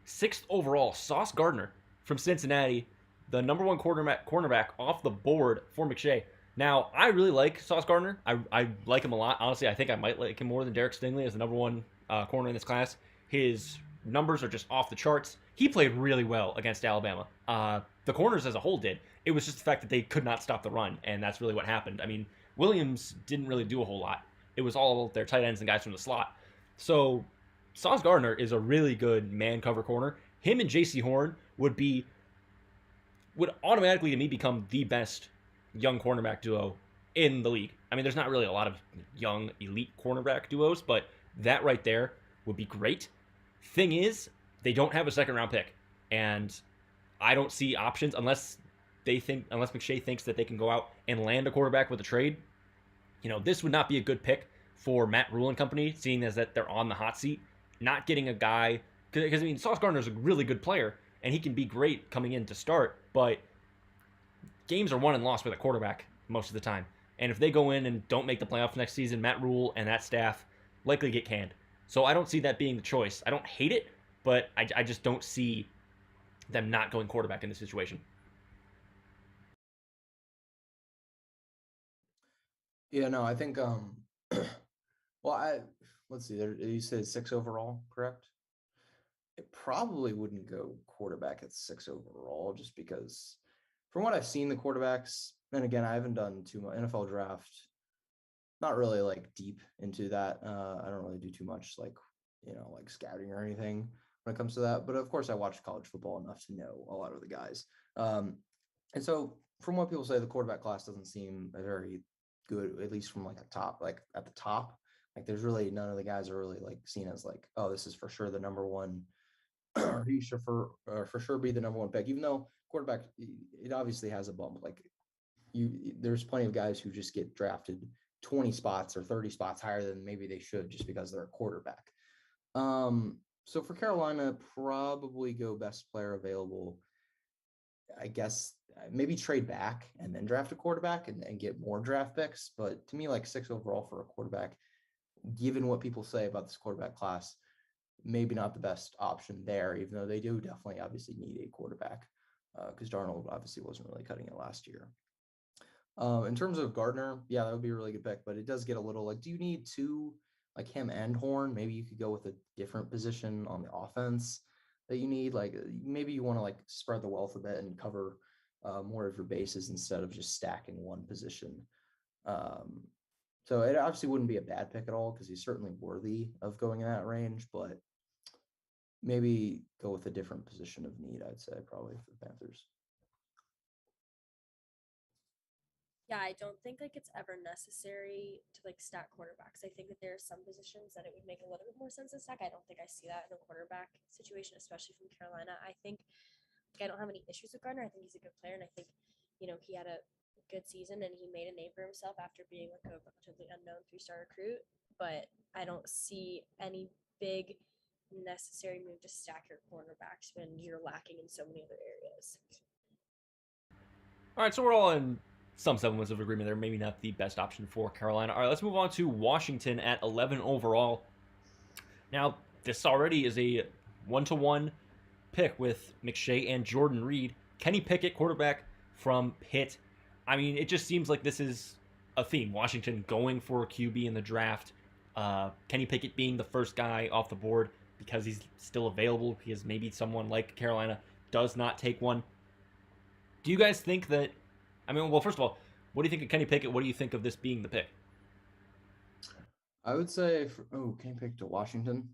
[SPEAKER 1] 6th overall, Sauce Gardner from Cincinnati, the number 1 cornerback off the board for McShay. Now, I really like Sauce Gardner. I like him a lot. Honestly, I think I might like him more than Derek Stingley as the number 1 corner in this class. His numbers are just off the charts. He played really well against Alabama. The corners as a whole did. It was just the fact that they could not stop the run, and that's really what happened. I mean, Williams didn't really do a whole lot. It was all their tight ends and guys from the slot. So Sauce Gardner is a really good man cover corner. Him and J.C. Horn would automatically to me become the best young cornerback duo in the league. I mean, there's not really a lot of young elite cornerback duos, but that right there would be great. Thing is, they don't have a 2nd round pick, and I don't see options unless McShay thinks that they can go out and land a quarterback with a trade. This would not be a good pick for Matt Rule and company, seeing as that they're on the hot seat. Not getting a guy, because I mean, Sauce Gardner is a really good player, and he can be great coming in to start, but games are won and lost with a quarterback most of the time. And if they go in and don't make the playoffs next season, Matt Rule and that staff likely get canned. So I don't see that being the choice. I don't hate it, but I just don't see them not going quarterback in this situation.
[SPEAKER 2] Yeah, no, I think well, let's see. You said 6 overall, correct? It probably wouldn't go quarterback at 6 overall, just because from what I've seen, the quarterbacks, and again, I haven't done too much NFL draft, not really like deep into that. I don't really do too much like scouting or anything when it comes to that. But of course, I watch college football enough to know a lot of the guys. And so from what people say, the quarterback class doesn't seem very good, at least from like at the top. Like there's really none of the guys are really like seen as like, oh, this is for sure the number 1 or he should for sure be the number 1 pick, even though quarterback, it obviously has a bump. Like there's plenty of guys who just get drafted 20 spots or 30 spots higher than maybe they should just because they're a quarterback. So for Carolina, probably go best player available. I guess maybe trade back and then draft a quarterback and get more draft picks. But to me, like 6 overall for a quarterback, given what people say about this quarterback class, maybe not the best option there, even though they do definitely obviously need a quarterback because Darnold obviously wasn't really cutting it last year. In terms of Gardner, yeah, that would be a really good pick, but it does get a little like, do you need 2 like him and Horn? Maybe you could go with a different position on the offense that you need. Like maybe you want to like spread the wealth a bit and cover more of your bases instead of just stacking one position. So it obviously wouldn't be a bad pick at all because he's certainly worthy of going in that range, but maybe go with a different position of need, I'd say, probably for the Panthers.
[SPEAKER 3] Yeah, I don't think like it's ever necessary to like stack quarterbacks. I think that there are some positions that it would make a little bit more sense to stack. I don't think I see that in the quarterback situation, especially from Carolina. I think like, I don't have any issues with Gardner. I think he's a good player, and I think he had a good season and he made a name for himself after being like a relatively unknown 3-star recruit. But I don't see any big necessary move to stack your cornerbacks when you're lacking in so many other areas.
[SPEAKER 1] All right, so we're all in some semblance of agreement there. Maybe not the best option for Carolina. All right, let's move on to Washington at 11 overall. Now, this already is a 1-to-1 pick with McShay and Jordan Reed. Kenny Pickett, quarterback from Pitt. I mean, it just seems like this is a theme. Washington going for a QB in the draft. Kenny Pickett being the first guy off the board because he's still available, because maybe someone like Carolina does not take one. Do you guys think that, I mean, well, first of all, what do you think of Kenny Pickett? What do you think of this being the pick?
[SPEAKER 2] I would say, Kenny Pickett to Washington.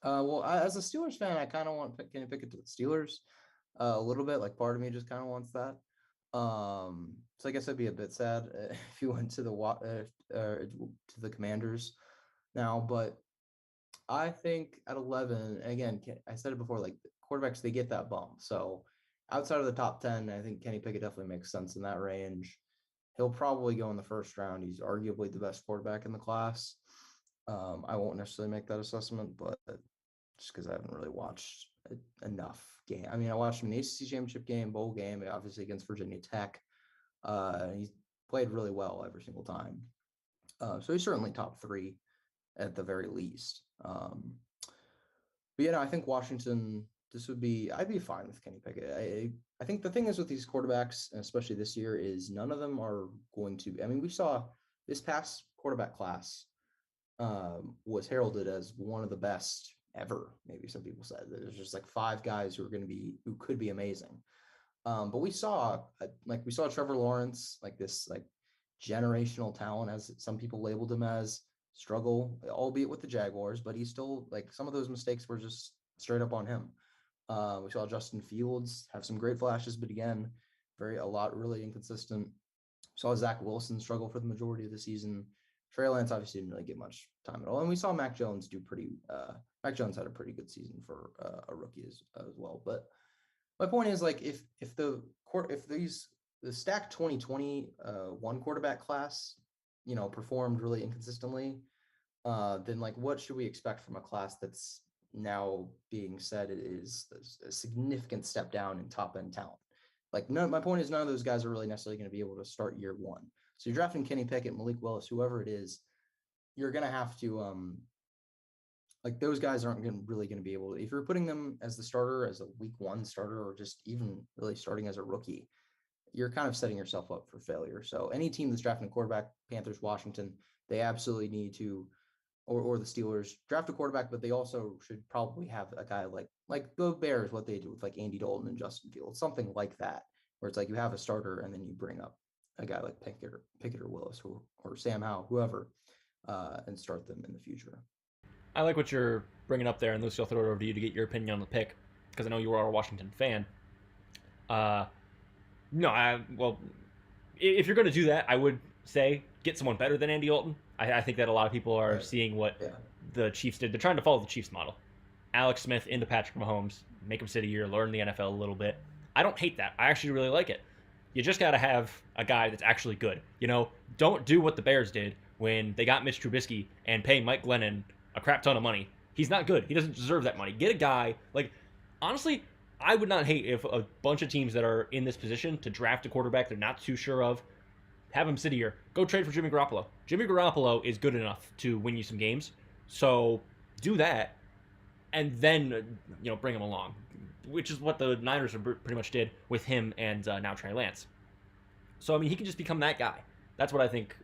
[SPEAKER 2] Well, as a Steelers fan, I kind of want Kenny Pickett to the Steelers a little bit. Like part of me just kind of wants that. So I guess I'd be a bit sad if he went to the Commanders now. But I think at 11, again, I said it before, like quarterbacks, they get that bump. So outside of the top 10, I think Kenny Pickett definitely makes sense in that range. He'll probably go in the first round. He's arguably the best quarterback in the class. I won't necessarily make that assessment, but just because I haven't really watched enough game. I mean, I watched him in the ACC championship game, bowl game, obviously against Virginia Tech. He's played really well every single time. So he's certainly top 3 at the very least. But I think Washington, I'd be fine with Kenny Pickett. I think the thing is with these quarterbacks, and especially this year, is none of them are going to, we saw this past quarterback class was heralded as one of the best ever. Maybe some people said there's just like 5 guys who could be amazing. But we saw Trevor Lawrence, like this, like generational talent, as some people labeled him as, struggle, albeit with the Jaguars, but he's still, like, some of those mistakes were just straight up on him. We saw Justin Fields have some great flashes, but again, really inconsistent. We saw Zach Wilson struggle for the majority of the season. Trey Lance obviously didn't really get much time at all, and we saw Mac Jones Mac Jones had a pretty good season for a rookie as well. But my point is, like, if the stacked 2021 quarterback class, performed really inconsistently, then, like, what should we expect from a class that's now being said is a significant step down in top end talent? Like, my point is, none of those guys are really necessarily going to be able to start year one. So you're drafting Kenny Pickett, Malik Willis, whoever it is, you're going to have to, like, those guys aren't really going to be able to, if you're putting them as the starter, as a week 1 starter, or just even really starting as a rookie, you're kind of setting yourself up for failure. So any team that's drafting a quarterback, Panthers, Washington, they absolutely need to, or the Steelers, draft a quarterback, but they also should probably have a guy like the Bears, what they do with, like, Andy Dalton and Justin Fields, something like that, where it's like you have a starter and then you bring up a guy like Pickett or Willis or Sam Howell, whoever, and start them in the future.
[SPEAKER 1] I like what you're bringing up there, and Lucy, I'll throw it over to you to get your opinion on the pick, because I know you are a Washington fan. Well, if you're going to do that, I would say get someone better than Andy Dalton. I think that a lot of people are seeing what the Chiefs did. They're trying to follow the Chiefs model. Alex Smith into Patrick Mahomes, make him sit a year, learn the NFL a little bit. I don't hate that. I actually really like it. You just got to have a guy that's actually good. Don't do what the Bears did when they got Mitch Trubisky and pay Mike Glennon a crap ton of money. He's not good. He doesn't deserve that money. Get a guy, like, honestly, I would not hate if a bunch of teams that are in this position to draft a quarterback they're not too sure of, have him sit a year. Go trade for Jimmy Garoppolo. Jimmy Garoppolo is good enough to win you some games. So do that, and then bring him along, which is what the Niners pretty much did with him and now Trey Lance. So he can just become that guy. That's what I think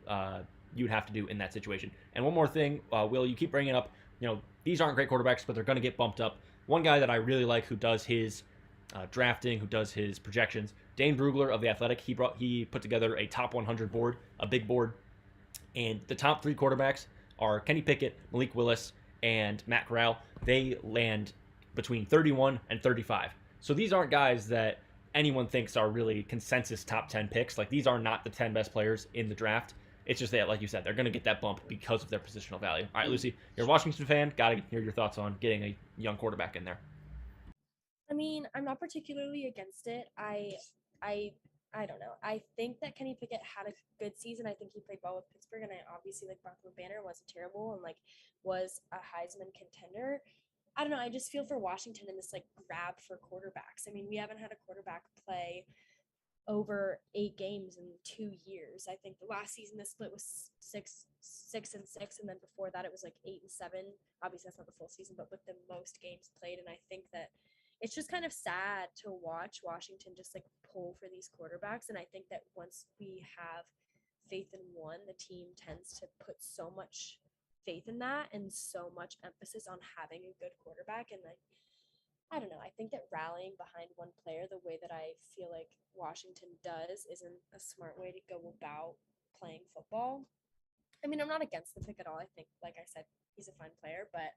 [SPEAKER 1] you would have to do in that situation. And one more thing, Will, you keep bringing up, these aren't great quarterbacks, but they're going to get bumped up. One guy that I really like who does his drafting, who does his projections, Dane Brugler of The Athletic, he put together a top 100 board, a big board, and the top 3 quarterbacks are Kenny Pickett, Malik Willis, and Matt Corral. They land between 31 and 35. So these aren't guys that anyone thinks are really consensus top 10 picks. Like, these are not the 10 best players in the draft. It's just that, like you said, they're going to get that bump because of their positional value. All right, Lucy, you're a Washington fan. Got to hear your thoughts on getting a young quarterback in there.
[SPEAKER 3] I'm not particularly against it. I don't know. I think that Kenny Pickett had a good season. I think he played well with Pittsburgh, and I obviously, like, Bronco Banner wasn't terrible and, like, was a Heisman contender. I don't know. I just feel for Washington in this, like, grab for quarterbacks. We haven't had a quarterback play over 8 games in 2 years. I think the last season the split was 6-6, and then before that it was like 8-7. Obviously that's not the full season, but with the most games played. And I think that it's just kind of sad to watch Washington just, like, pull for these quarterbacks. And I think that once we have faith in one, the team tends to put so much faith in that and so much emphasis on having a good quarterback. And I don't know. I think that rallying behind one player the way that I feel like Washington does isn't a smart way to go about playing football. I'm not against the pick at all. I think, like I said, he's a fine player, but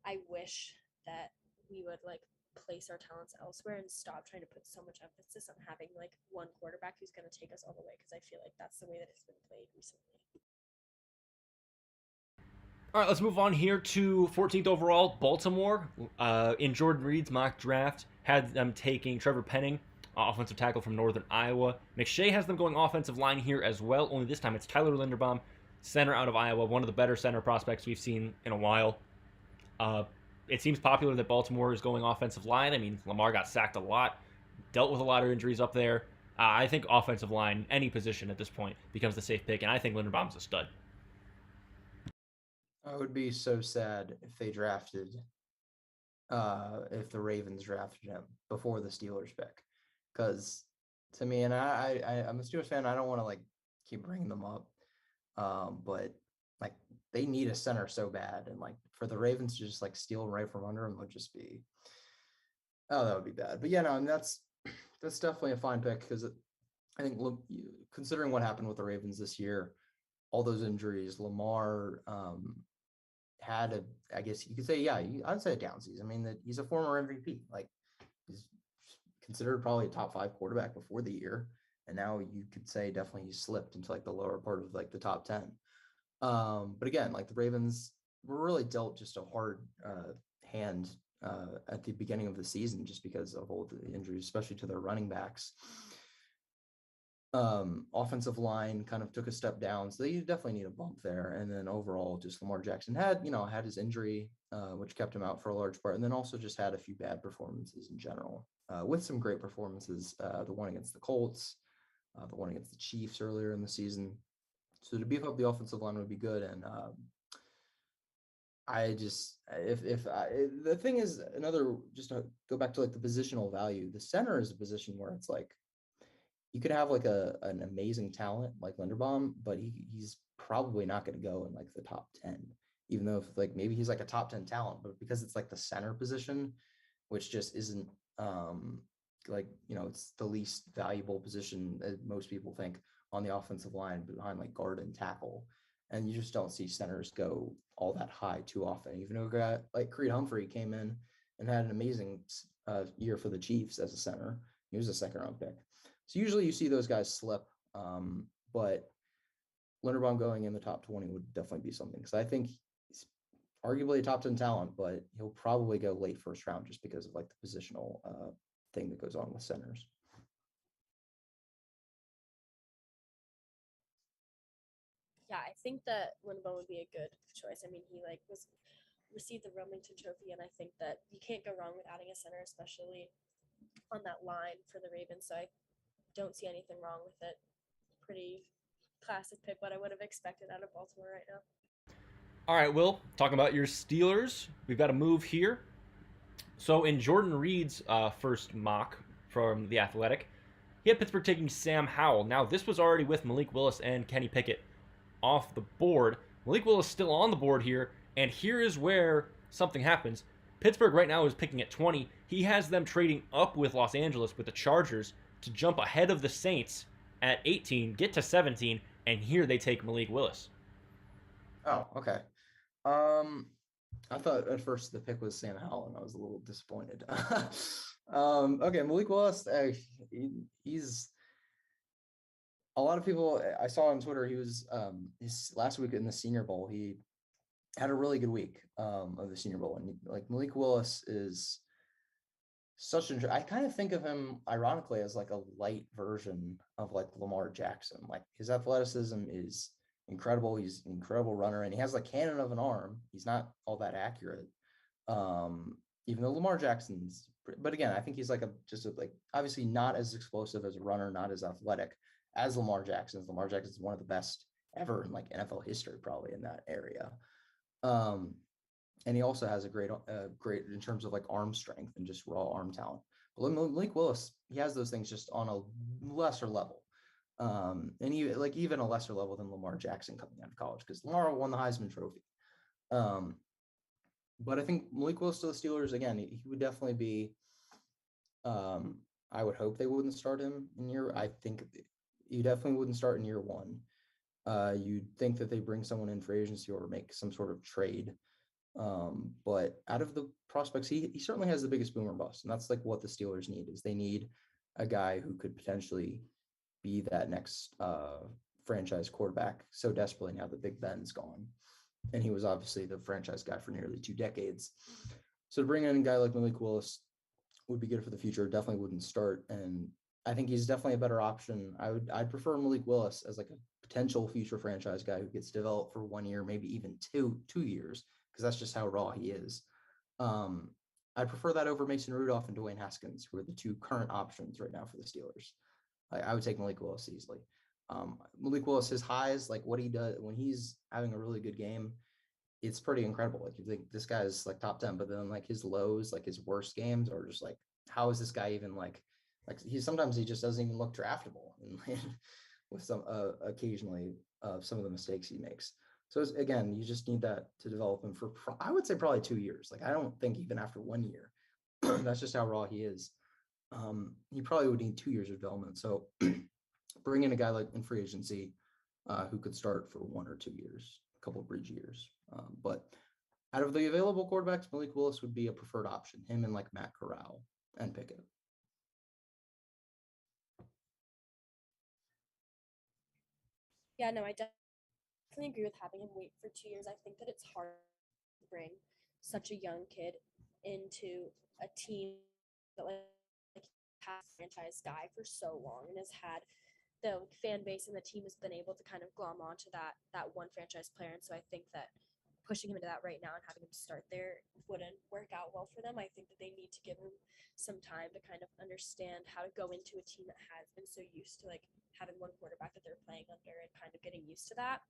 [SPEAKER 3] I wish that we would, like, place our talents elsewhere and stop trying to put so much emphasis on having, like, one quarterback who's going to take us all the way, because I feel like that's the way that it's been played recently.
[SPEAKER 1] All right, let's move on here to 14th overall, Baltimore. In Jordan Reed's mock draft, had them taking Trevor Penning, offensive tackle from Northern Iowa. McShay has them going offensive line here as well, only this time it's Tyler Linderbaum, center out of Iowa, one of the better center prospects we've seen in a while. It seems popular that Baltimore is going offensive line. Lamar got sacked a lot, dealt with a lot of injuries up there. I think offensive line, any position at this point, becomes the safe pick, and I think Linderbaum's a stud.
[SPEAKER 2] I would be so sad if they drafted if the Ravens drafted him before the Steelers pick. Because to me, and I'm a Steelers fan, I don't want to like keep bringing them up. But like they need a center so bad, and like for the Ravens to just like steal right from under them would just be, oh, that would be bad. But yeah, no, and that's definitely a fine pick because I think considering what happened with the Ravens this year, all those injuries, Lamar had a, I guess you could say, yeah, I'd say a down season. I mean, that he's a former MVP. Like he's considered probably a top 5 quarterback before the year, and now you could say definitely he slipped into like the lower part of like the top 10. But again, like the Ravens were really dealt just a hard hand at the beginning of the season just because of all the injuries, especially to their running backs. Offensive line kind of took a step down, so they definitely need a bump there. And then overall, just Lamar Jackson had his injury, which kept him out for a large part, and then also just had a few bad performances in general, with some great performances. The one against the Colts, the one against the Chiefs earlier in the season. So to beef up the offensive line would be good. And I just the thing is another, just to go back to like the positional value, the center is a position where it's like you could have like an amazing talent like Linderbaum, but he's probably not going to go in like the top 10, even though if like maybe he's like a top 10 talent, but because it's like the center position, which just isn't like, it's the least valuable position as most people think on the offensive line behind like guard and tackle. And you just don't see centers go all that high too often. Even though a guy like Creed Humphrey came in and had an amazing year for the Chiefs as a center. He was a 2nd-round pick. So usually you see those guys slip, but Linderbaum going in the top 20 would definitely be something, because I think he's arguably a top 10 talent, but he'll probably go late 1st round just because of like the positional thing that goes on with centers.
[SPEAKER 3] Yeah, I think that Linderbaum would be a good choice. I mean, he like received the Remington Trophy, and I think that you can't go wrong with adding a center, especially on that line for the Ravens. So I don't see anything wrong with it. Pretty classic pick, what I would have expected out of Baltimore right now.
[SPEAKER 1] All right, Will, talking about your Steelers, we've got a move here. So in Jordan Reed's first mock from The Athletic, he had Pittsburgh taking Sam Howell. Now, this was already with Malik Willis and Kenny Pickett off the board. Malik Willis still on the board here, and here is where something happens. Pittsburgh right now is picking at 20. He has them trading up with Los Angeles with the Chargers to jump ahead of the Saints at 18, get to 17, and here they take Malik Willis.
[SPEAKER 2] Oh, okay. I thought at first the pick was Sam Howell, and I was a little disappointed. Okay, Malik Willis, he's a lot of people. I saw on Twitter he was his last week in the Senior Bowl. He had a really good week of the Senior Bowl, and like Malik Willis is such an. I kind of think of him ironically as like a light version of like Lamar Jackson. Like his athleticism is incredible. He's an incredible runner, and he has like cannon of an arm. He's not all that accurate. Even though Lamar Jackson's, but again, I think he's like like obviously not as explosive as a runner, not as athletic as Lamar Jackson. Lamar Jackson is one of the best ever in like NFL history, probably in that area. And he also has a great in terms of like arm strength and just raw arm talent. But Malik Willis, he has those things just on a lesser level. And even a lesser level than Lamar Jackson coming out of college, because Lamar won the Heisman Trophy. But I think Malik Willis to the Steelers, again, he would definitely be, I would hope they wouldn't start him I think you definitely wouldn't start in year 1. You'd think that they bring someone in for agency or make some sort of trade. But out of the prospects, he certainly has the biggest boomer bust. And that's like what the Steelers need, is they need a guy who could potentially be that next franchise quarterback so desperately now that Big Ben's gone. And he was obviously the franchise guy for nearly 2 decades. So to bring in a guy like Malik Willis would be good for the future. Definitely wouldn't start. And I think he's definitely a better option. I'd prefer Malik Willis as like a potential future franchise guy who gets developed for 1 year, maybe even two years, because that's just how raw he is. I prefer that over Mason Rudolph and Dwayne Haskins, who are the 2 current options right now for the Steelers. I would take Malik Willis easily. Malik Willis, his highs, like what he does when he's having a really good game, it's pretty incredible. Like you think this guy's like top 10, but then like his lows, like his worst games are just like, how is this guy even like sometimes he just doesn't even look draftable and with some occasionally some of the mistakes he makes. So again, you just need that to develop him for I would say probably 2 years. Like I don't think even after 1 year, that's just how raw he is. He probably would need 2 years of development. So bring in a guy like in free agency who could start for 1 or 2 years, a couple of bridge years. But out of the available quarterbacks, Malik Willis would be a preferred option. Him and like Matt Corral and Pickett.
[SPEAKER 3] Yeah, no, I definitely agree with having him wait for 2 years. I think that it's hard to bring such a young kid into a team that like has franchise guy for so long and has had the fan base, and the team has been able to kind of glom onto that one franchise player. And so I think that pushing him into that right now and having him start there wouldn't work out well for them. I think that they need to give him some time to kind of understand how to go into a team that has been so used to like having one quarterback that they're playing under and kind of getting used to that.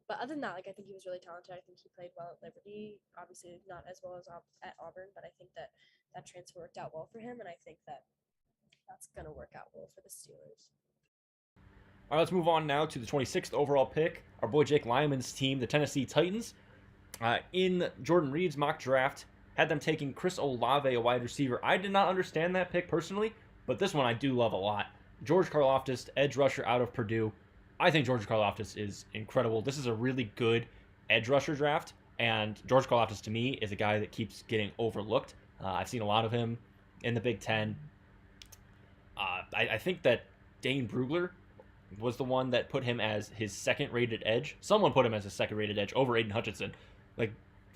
[SPEAKER 3] But other than that, like I think he was really talented. I think he played well at Liberty. Obviously, not as well as at Auburn, but I think that that transfer worked out well for him, and I think that that's gonna work out well for the Steelers.
[SPEAKER 1] All right, let's move on now to the 26th overall pick. Our boy Jake Lyman's team, the Tennessee Titans. In Jordan Reed's mock draft, had them taking Chris Olave, a wide receiver. I did not understand that pick personally, but this one I do love a lot. George Karlaftis, edge rusher out of Purdue. I think George Karlaftis is incredible. This is a really good edge rusher draft, and George Karlaftis to me is a guy that keeps getting overlooked. I've seen a lot of him in the Big Ten. I think that Dane Brugler was the one that put him as his second rated edge. Someone put him as his second rated edge over Aiden Hutchinson. Like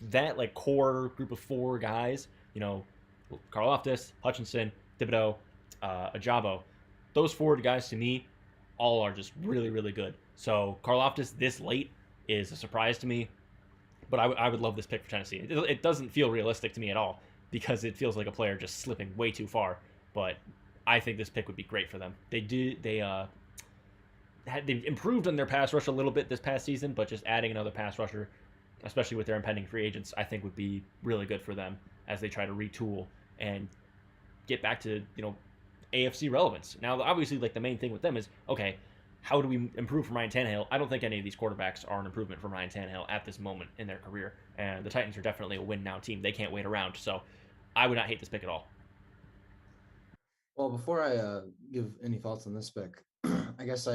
[SPEAKER 1] that like core group of four guys, Karlaftis, Hutchinson, Thibodeau, Ajabo. Those four guys to me all are just really, really good. So Karlaftis this late is a surprise to me, but I would love this pick for Tennessee. It doesn't feel realistic to me at all because it feels like a player just slipping way too far. But I think this pick would be great for them. They improved on their pass rush a little bit this past season, but just adding another pass rusher, especially with their impending free agents, I think would be really good for them as they try to retool and get back to, AFC relevance. Now, obviously, like the main thing with them is, okay, how do we improve from Ryan Tannehill? I don't think any of these quarterbacks are an improvement from Ryan Tannehill at this moment in their career, and the Titans are definitely a win now team. They can't wait around, so I would not hate this pick at all.
[SPEAKER 2] Well, before I give any thoughts on this pick, I guess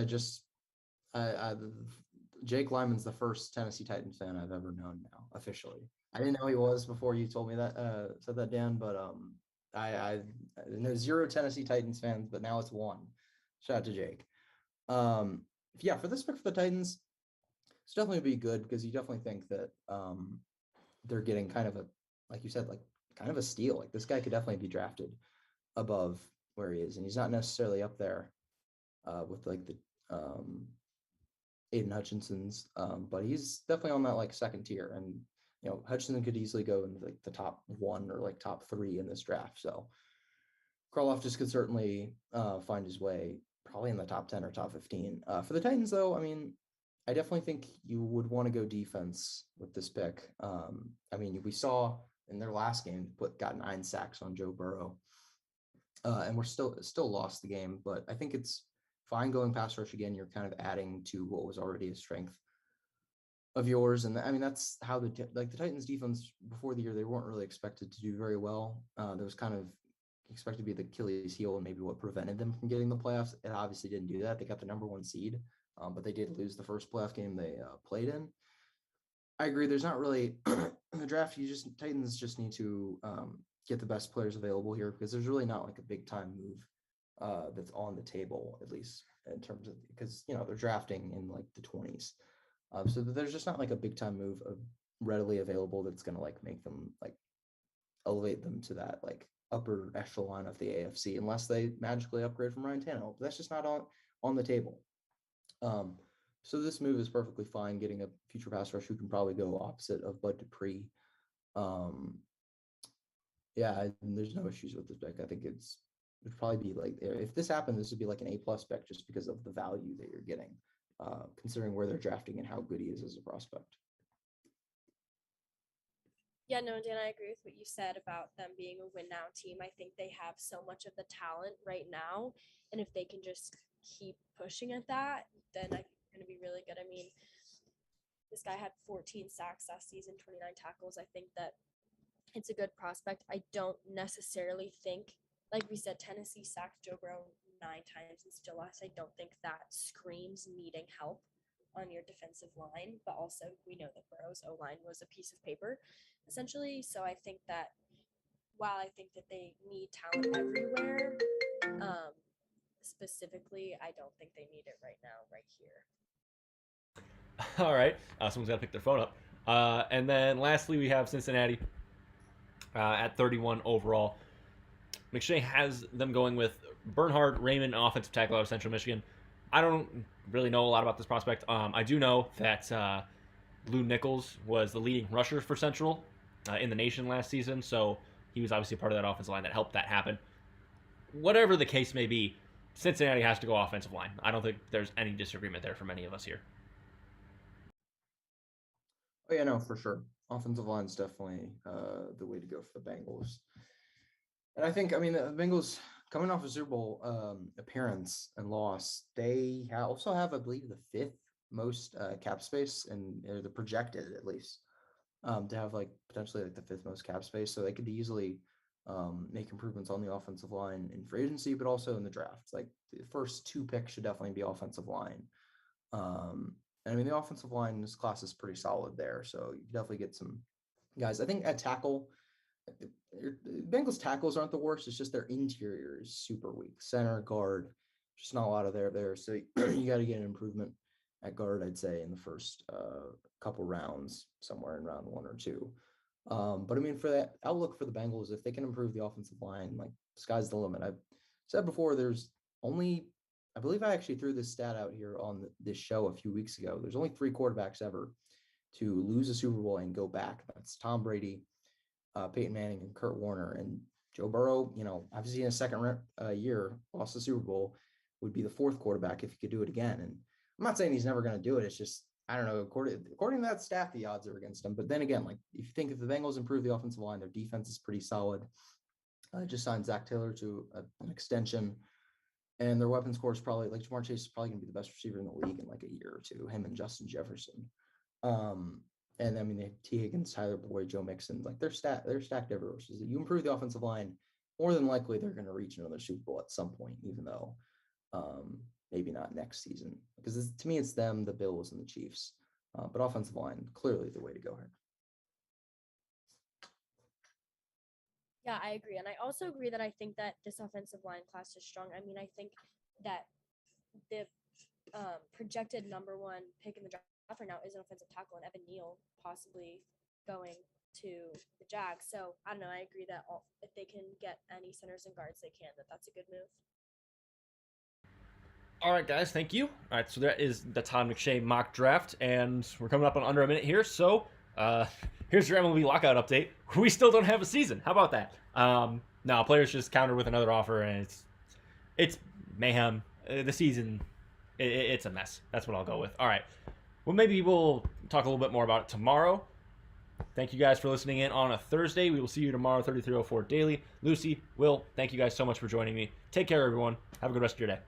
[SPEAKER 2] Jake Lyman's the first Tennessee Titans fan I've ever known now, officially. I didn't know he was before you told me that, said that, Dan, but I know 0 Tennessee Titans fans, but now it's 1. Shout out to Jake. Yeah, for this pick for the Titans, it's definitely be good because you definitely think that they're getting kind of like you said, like kind of a steal. Like this guy could definitely be drafted above where he is, and he's not necessarily up there with like the Aiden Hutchinson's, but he's definitely on that like second tier. And Hutchinson could easily go into like the top 1 or like top 3 in this draft. So Karlaftis could certainly find his way probably in the top 10 or top 15. For the Titans, though, I mean, I definitely think you would want to go defense with this pick. I mean, we saw in their last game got 9 sacks on Joe Burrow, and we're still lost the game. But I think it's fine going pass rush again. You're kind of adding to what was already a strength of yours, and I mean that's how the Titans defense before the year, they weren't really expected to do very well. There was kind of expected to be the Achilles heel and maybe what prevented them from getting the playoffs. It obviously didn't do that. They got the number 1 seed, but they did lose the first playoff game they played in. I agree. There's not really in the draft. Titans just need to get the best players available here because there's really not like a big time move that's on the table, at least in terms of because they're drafting in like the 20s. So there's just not like a big time move readily available that's going to like make them like elevate them to that like upper echelon of the AFC unless they magically upgrade from Ryan Tannehill. But that's just not on the table. So this move is perfectly fine. Getting a future pass rush who can probably go opposite of Bud Dupree. Yeah, there's no issues with this pick. I think it'd probably be like if this happened, this would be like an A+ pick just because of the value that you're getting. Considering where they're drafting and how good he is as a prospect.
[SPEAKER 3] Yeah, no, Dan, I agree with what you said about them being a win now team. I think they have so much of the talent right now. And if they can just keep pushing at that, then I think they're going to be really good. I mean, this guy had 14 sacks last season, 29 tackles. I think that it's a good prospect. I don't necessarily think, like we said, Tennessee sacked Joe Burrow 9 times and still lost. I don't think that screams needing help on your defensive line, but also we know that Burrow's O line was a piece of paper, essentially. So I think that while I think that they need talent everywhere, specifically, I don't think they need it right now, right here.
[SPEAKER 1] All right, someone's got to pick their phone up. And then lastly, we have Cincinnati at 31 overall. McShay has them going with Bernhard Raymond, offensive tackle out of Central Michigan. I don't really know a lot about this prospect. I do know that Lou Nichols was the leading rusher for Central in the nation last season, so he was obviously part of that offensive line that helped that happen. Whatever the case may be, Cincinnati has to go offensive line. I don't think there's any disagreement there from any of us here.
[SPEAKER 2] Oh yeah, no, for sure. Offensive line is definitely the way to go for the Bengals. And I think, I mean, the Bengals coming off a Super Bowl appearance and loss, they also have, I believe, the 5th most cap space, and the projected at least to have like potentially like the 5th most cap space. So they could easily make improvements on the offensive line in free agency, but also in the draft. Like the first 2 picks should definitely be offensive line. And I mean, the offensive line in this class is pretty solid there. So you definitely get some guys. I think at tackle, the Bengals tackles aren't the worst. It's just their interior is super weak. Center, guard, just not a lot of there. So you got to get an improvement at guard, I'd say, in the first couple rounds, somewhere in round 1 or 2. But I mean, for that outlook for the Bengals, if they can improve the offensive line, like sky's the limit. I've said before, there's only, I believe I actually threw this stat out here on this show a few weeks ago. There's only 3 quarterbacks ever to lose a Super Bowl and go back. That's Tom Brady, Peyton Manning, and Kurt Warner. And Joe Burrow, you know, obviously in a second year, lost the Super Bowl, would be the 4th quarterback if he could do it again. And I'm not saying he's never going to do it. It's just, I don't know, according to that stat, the odds are against him. But then again, like if you think if the Bengals improve the offensive line, their defense is pretty solid. Just signed Zach Taylor to an extension. And their weapons core is probably, like, Ja'Marr Chase is probably going to be the best receiver in the league in like a year or 2, him and Justin Jefferson. And I mean, they have T. Higgins, Tyler Boyd, Joe Mixon, like they're stacked everywhere. So you improve the offensive line, more than likely they're going to reach another Super Bowl at some point, even though maybe not next season. Because to me, it's them, the Bills, and the Chiefs. But offensive line, clearly the way to go here.
[SPEAKER 3] Yeah, I agree. And I also agree that I think that this offensive line class is strong. I mean, I think that the projected number 1 pick in the draft right now is an offensive tackle, and Evan Neal possibly going to the Jags. So I don't know. I agree that if they can get any centers and guards, they can. That's a good move.
[SPEAKER 1] All right, guys, thank you. All right, so that is the Todd McShay mock draft, and we're coming up on under a minute here. So here's your MLB lockout update. We still don't have a season. How about that? No, players just countered with another offer, and it's mayhem. The season, it's a mess. That's what I'll go with. All right. Well, maybe we'll talk a little bit more about it tomorrow. Thank you guys for listening in on a Thursday. We will see you tomorrow, 3304 Daily. Lucy, Will, thank you guys so much for joining me. Take care, everyone. Have a good rest of your day.